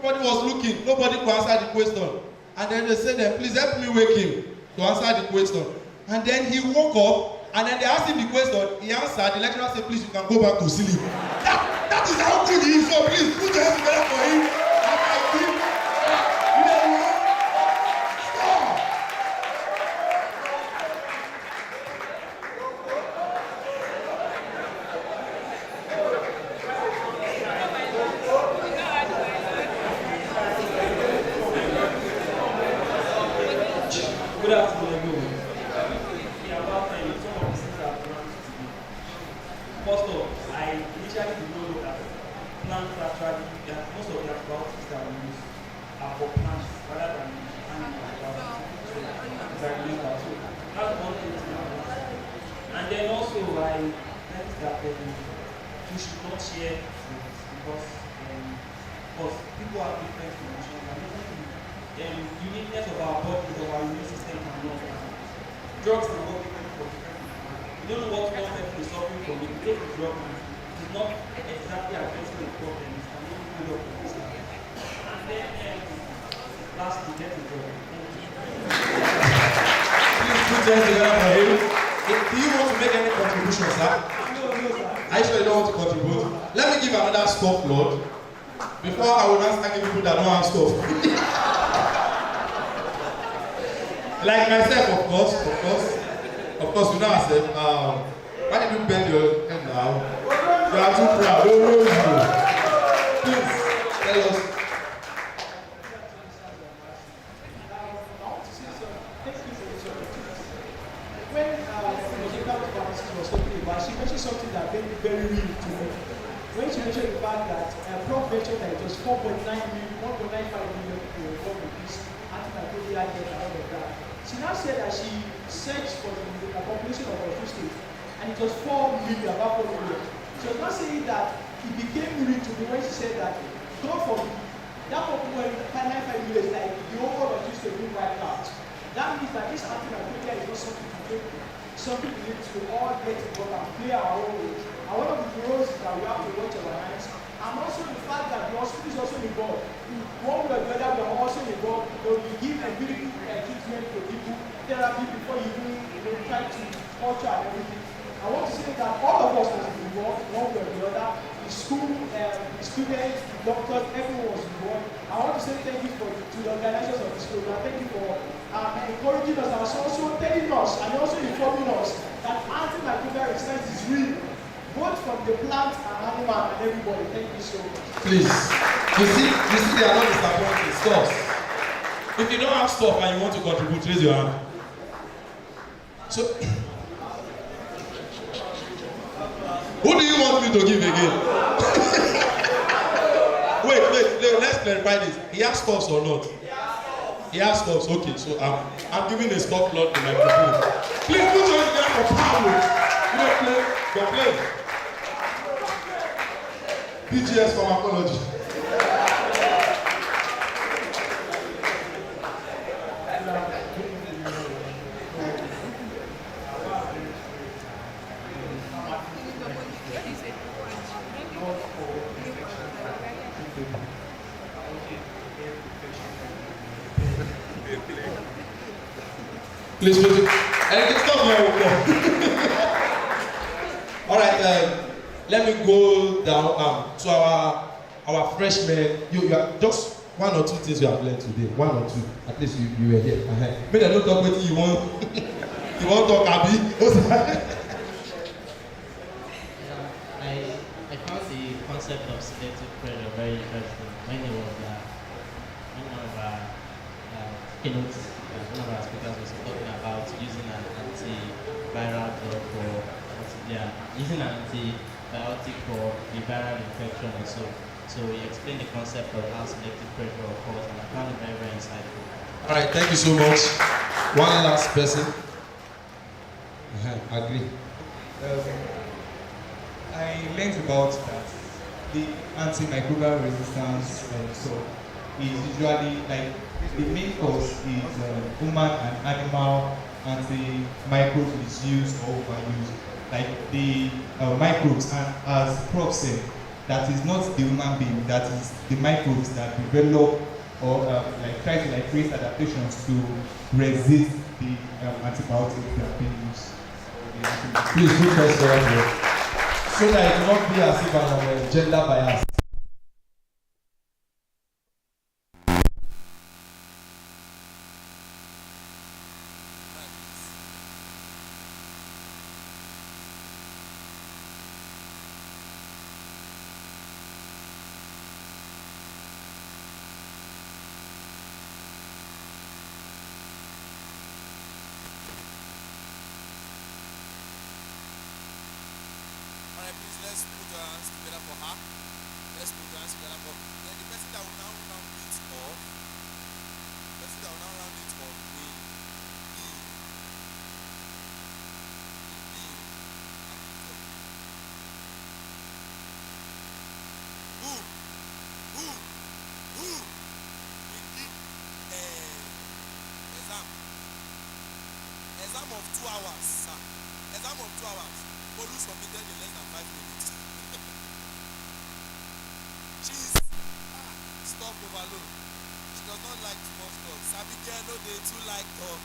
was looking. Nobody could answer the question. And then they said, please help me wake him to answer the question. And then he woke up, and then they asked him the question. He answered. The lecturer said, please, you can go back to sleep. That is how good he is. So please put your hands together for him. Good afternoon, everyone. About some of the things I've learned today. First off, I initially did not know that plants actually, most of the antibiotics that we use are for plants rather than animal antibiotics. So, as I believe that. So, that's one thing to know. And then also, I that is that we should not share drugs because people have different conditions and uniqueness of our bodies, of our immune system cannot. Drugs can work differently for different people. You don't know what one person is suffering from. If you take the drug, it is not exactly addressing the problem. It can only build up the system. And then, lastly, get the drug. Please put them together for him. Do you want to make any contribution, sir? No, sir. Are you sure you don't want to contribute? Let me give another stop, Lord. Before I will not start people that don't have stuff. Like myself, of course, you know myself. Why did you bend your head now? You are too proud. Please, tell us. When the pharmacist was talking about, she mentioned something that very, very real to me. When she mentioned the fact that Prof mentioned that it was 4.9 million, 1.95 million people involved with this antimicrobial death and all of that. She now said that she searched for the population of Osun State, and it was 4 million, about 4 million. She was not saying that it became real to me when she said that, God forbid, that 4.95 million is like the overall Osun State being wiped out. That means that this antimicrobial is not something to take, something we need to all get involved and play our own role. And one of the roles is that we have to watch our hands. And also the fact that the hospital is also involved. One way or the other, we are also involved. We give a medical treatment to people, therapy before you even try to culture and everything. I want to say that all of us was involved, one way or the other. The school, the students, the doctors, everyone was involved. I want to say thank you to the organizers of this program. Thank you for encouraging us and also telling us and also informing us that antimicrobial resistance is real, both from the plant and animal and everybody. Thank you so much. Please, you see, they are not disappointed. Stop. If you don't have stuff and you want to contribute, raise your hand. So, who do you want me to give again? wait, let's clarify this. He has stuffs or not? He has stuffs. Okay, so I'm giving a stop plot to my microphone. Please put your hand for power. You don't play. PGS pharmacology. Please put it. And it's not very All right. Let me go down to our freshmen. You are just one or two things you have learned today. One or two. At least you were here. Make them not talk what you want. You want to talk, Abi? I found the concept of selective pressure very interesting when it was one of our keynotes, one of our speakers was talking about using an antiviral drug for using an antibiotic for the viral infection and so we explained the concept of how selective pressure occurs and I found it very, very insightful. All right, thank you so much. One last person. Agree. I learned about that the antimicrobial resistance is usually like the main cause is human and animal antimicrobe misuse or overuse. Like the microbes, and as Prof said, that is not the human being, that is the microbes that develop or try to create adaptations to resist the antibiotics that are being used. Please put us there so that it will not be as if I'm gender bias. Let's put our hands together for her. Let's put our hands together for her. Then the person that will now round it off, will be exam of 2 hours, sir. Exam of 2 hours. Bolu submitted in less than 5 minutes. She's stuff overload. She does not like too much talk. Sabi girl, no, they too like talk.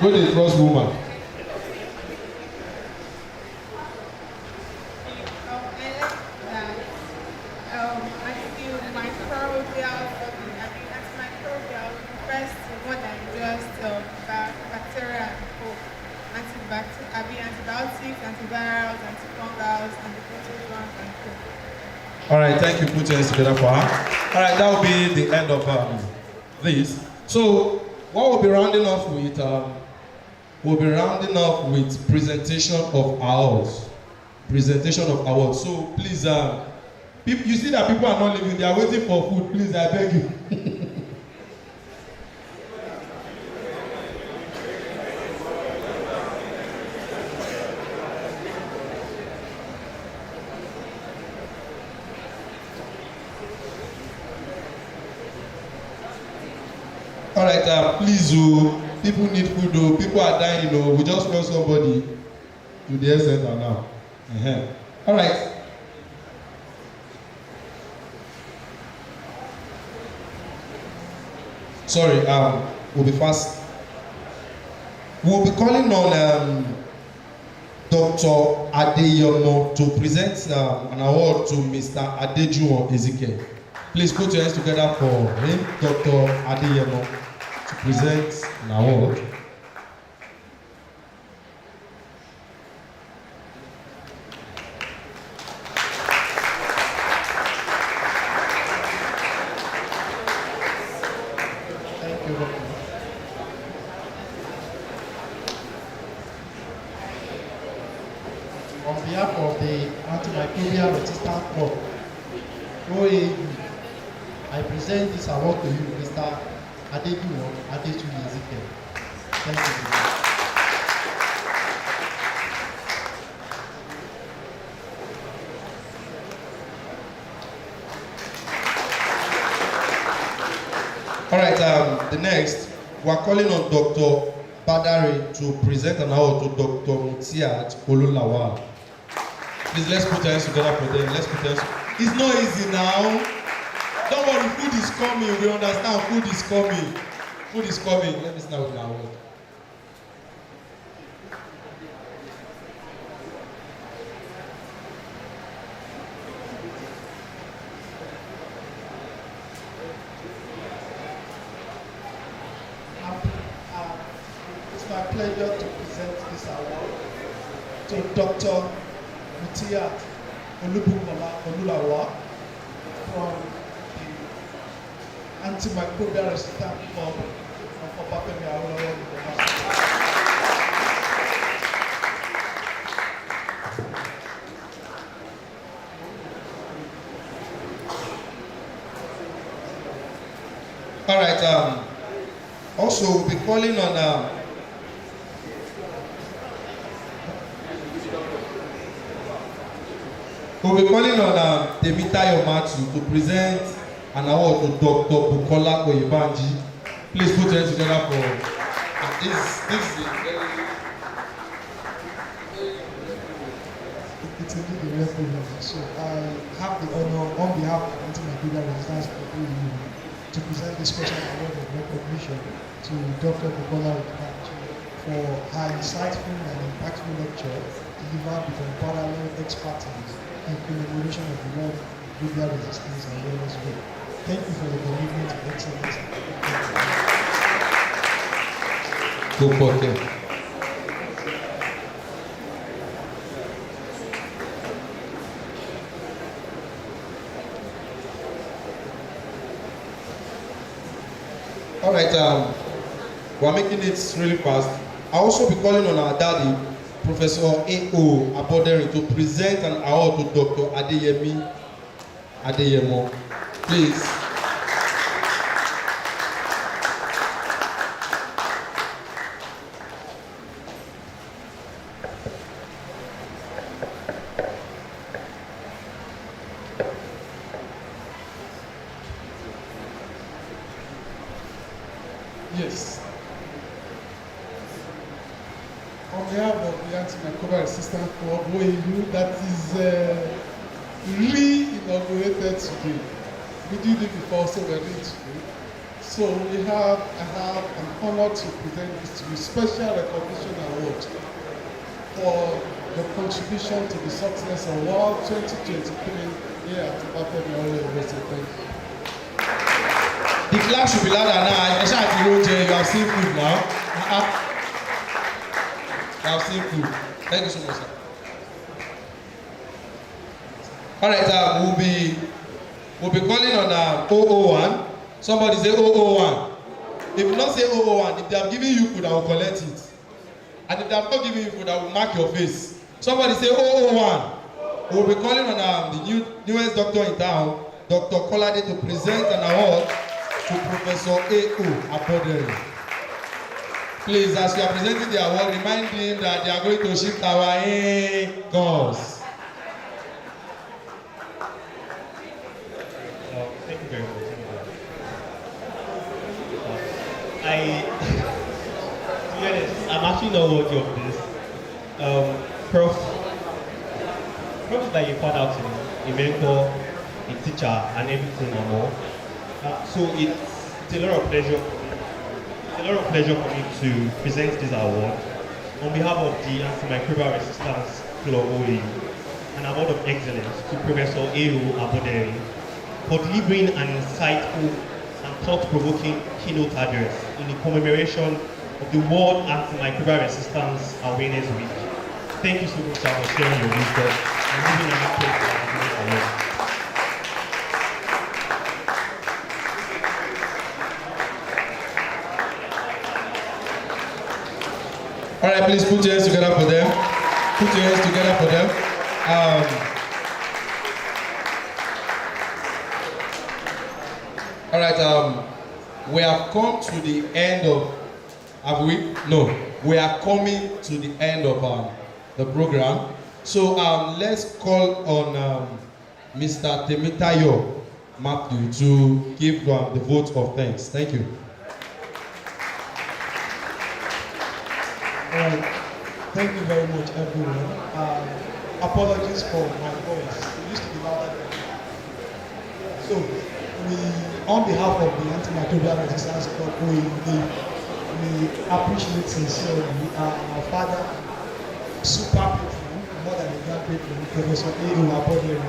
Go dey trust woman. Antimicrobial refers to more than just bacteria and antibiotics, antivirals, antifungals, antiprotozoans, and co. All right, thank you. Put your hands together for her. All right, that will be the end of this. So, what we'll be rounding off with, presentation of awards. Presentation of awards. So, please, you see that people are not leaving. They are waiting for food. Please, I beg you. All right, please, people need food, people are dying, we just want somebody to the health center now. All right. Sorry, we'll be fast. We'll be calling on Dr. Adeyemo to present an award to Mr. Adejuwon Ezekiel. Please put your hands together for him, Dr. Adeyemo, to present an award. Thank you. On behalf of the Antimicrobial Resistance Club, OAU, I present this award to you, Mr. Adejuwon Ezekiel. Thank you. All right, the next, we are calling on Dr. Badari to present an award to Dr. Mutiat Olulawal. Please, let's put our hands together for them. Let's put our hands. It's not easy now. Don't worry, food is coming. We understand food is coming. Food is coming. Let me start with my award. It's my pleasure to present this award to Dr. Mutiat Olulawal from the Antimicrobial Resistance Club of Obafemi Awolowo University. All right, also we'll be calling on Temitayo Matthew to present an award to Dr. Bukola Oyebanji. Please put your hands together for this is a very It's indeed a real privilege. So I have the honor on behalf of Antimicrobial Resistance Club to present this special award of recognition to Dr. Bukola Oyebanji for her insightful and impactful lecture delivered with unparalleled expertise in commemoration of the World Microbial Resistance Awareness Week. Thank you for your commitment to excellence. Go for it. All right, we're making it really fast. I'll also be calling on our daddy, Professor A.O. Aboderi to present an award to Dr. Adeyemi Adeyemo. Please. Yes. On behalf of the Antimicrobial Resistance Club, OAU, that is re-inaugurated today. We did it before, so we're doing it today. So I have an honor to present this to you, Special Recognition Award for the contribution to the Success Award 2023 here at Ibadan University. Thank you. The clap should be louder now. You have seen food now. You have seen food. Thank you so much, sir. All right, we'll be calling on 001. Somebody say 001. If you not say 001, if they have given you food, I will collect it. And if they have not given you food, I will mark your face. Somebody say 001. We'll be calling on the newest doctor in town, Dr. Kolade, to present an award to Professor A.O. Aboderi. Please, as you are presenting the award, remind him that they are going to shift our guns. Thank you very much. To be honest, I'm actually not worthy of this. Prof is like a father to me, a mentor, a teacher, and everything and more. So it's a lot of pleasure for me. It's a lot of pleasure for me to present this award on behalf of the Antimicrobial Resistance Club OAU, an award of excellence to Professor A.O. Aboderi for delivering an insightful and thought-provoking keynote address in the commemoration of the World Antimicrobial Resistance Awareness Week. Thank you so much for sharing your wisdom and giving an impact on this award. All right, please put your hands together for them. Put your hands together for them. All right, we have come to the end of, have we? No, we are coming to the end of the program. So let's call on Mr. Temitayo Matthew to give the vote of thanks. Thank you. Thank you very much, everyone. Apologies for my voice. It used to be louder than that. So, on behalf of the Antimicrobial Resistance Club, we appreciate sincerely our father, super patron, more than a grand patron, Professor A.O. Aboderi.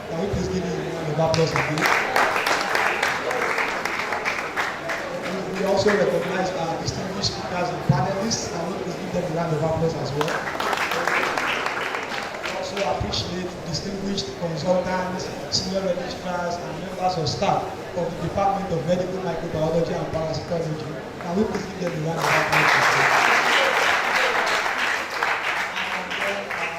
Can we please give him a round of applause again? We also recognize our distinguished speakers and panelists, and we please give them a round of applause as well. We also appreciate distinguished consultants, senior registrars, and members of staff of the Department of Medical Microbiology and Parasitology. Can we please give them a round of applause as well?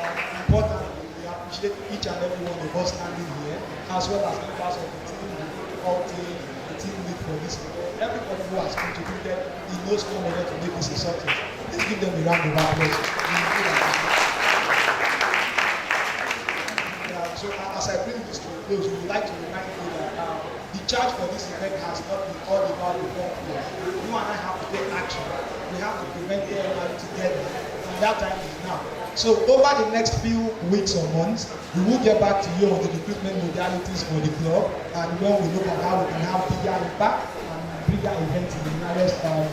And importantly, we appreciate each and every one of us standing here, as well as members of the team, the whole team, the team lead for this. Everybody who has contributed in no small way to make this a success. Please give them a round of applause. So as I bring this to a close, we would like to remind you that the charge for this event has not been all about the folklore. You and I have to take action. We have to prevent everybody together, and that time is now. So over the next few weeks or months, we will get back to you on the recruitment modalities for the club, and when we look at how we can have bigger impact and bigger events in the nearest time.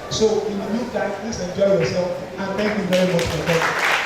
So in the meantime, please enjoy yourself, and thank you very much for coming.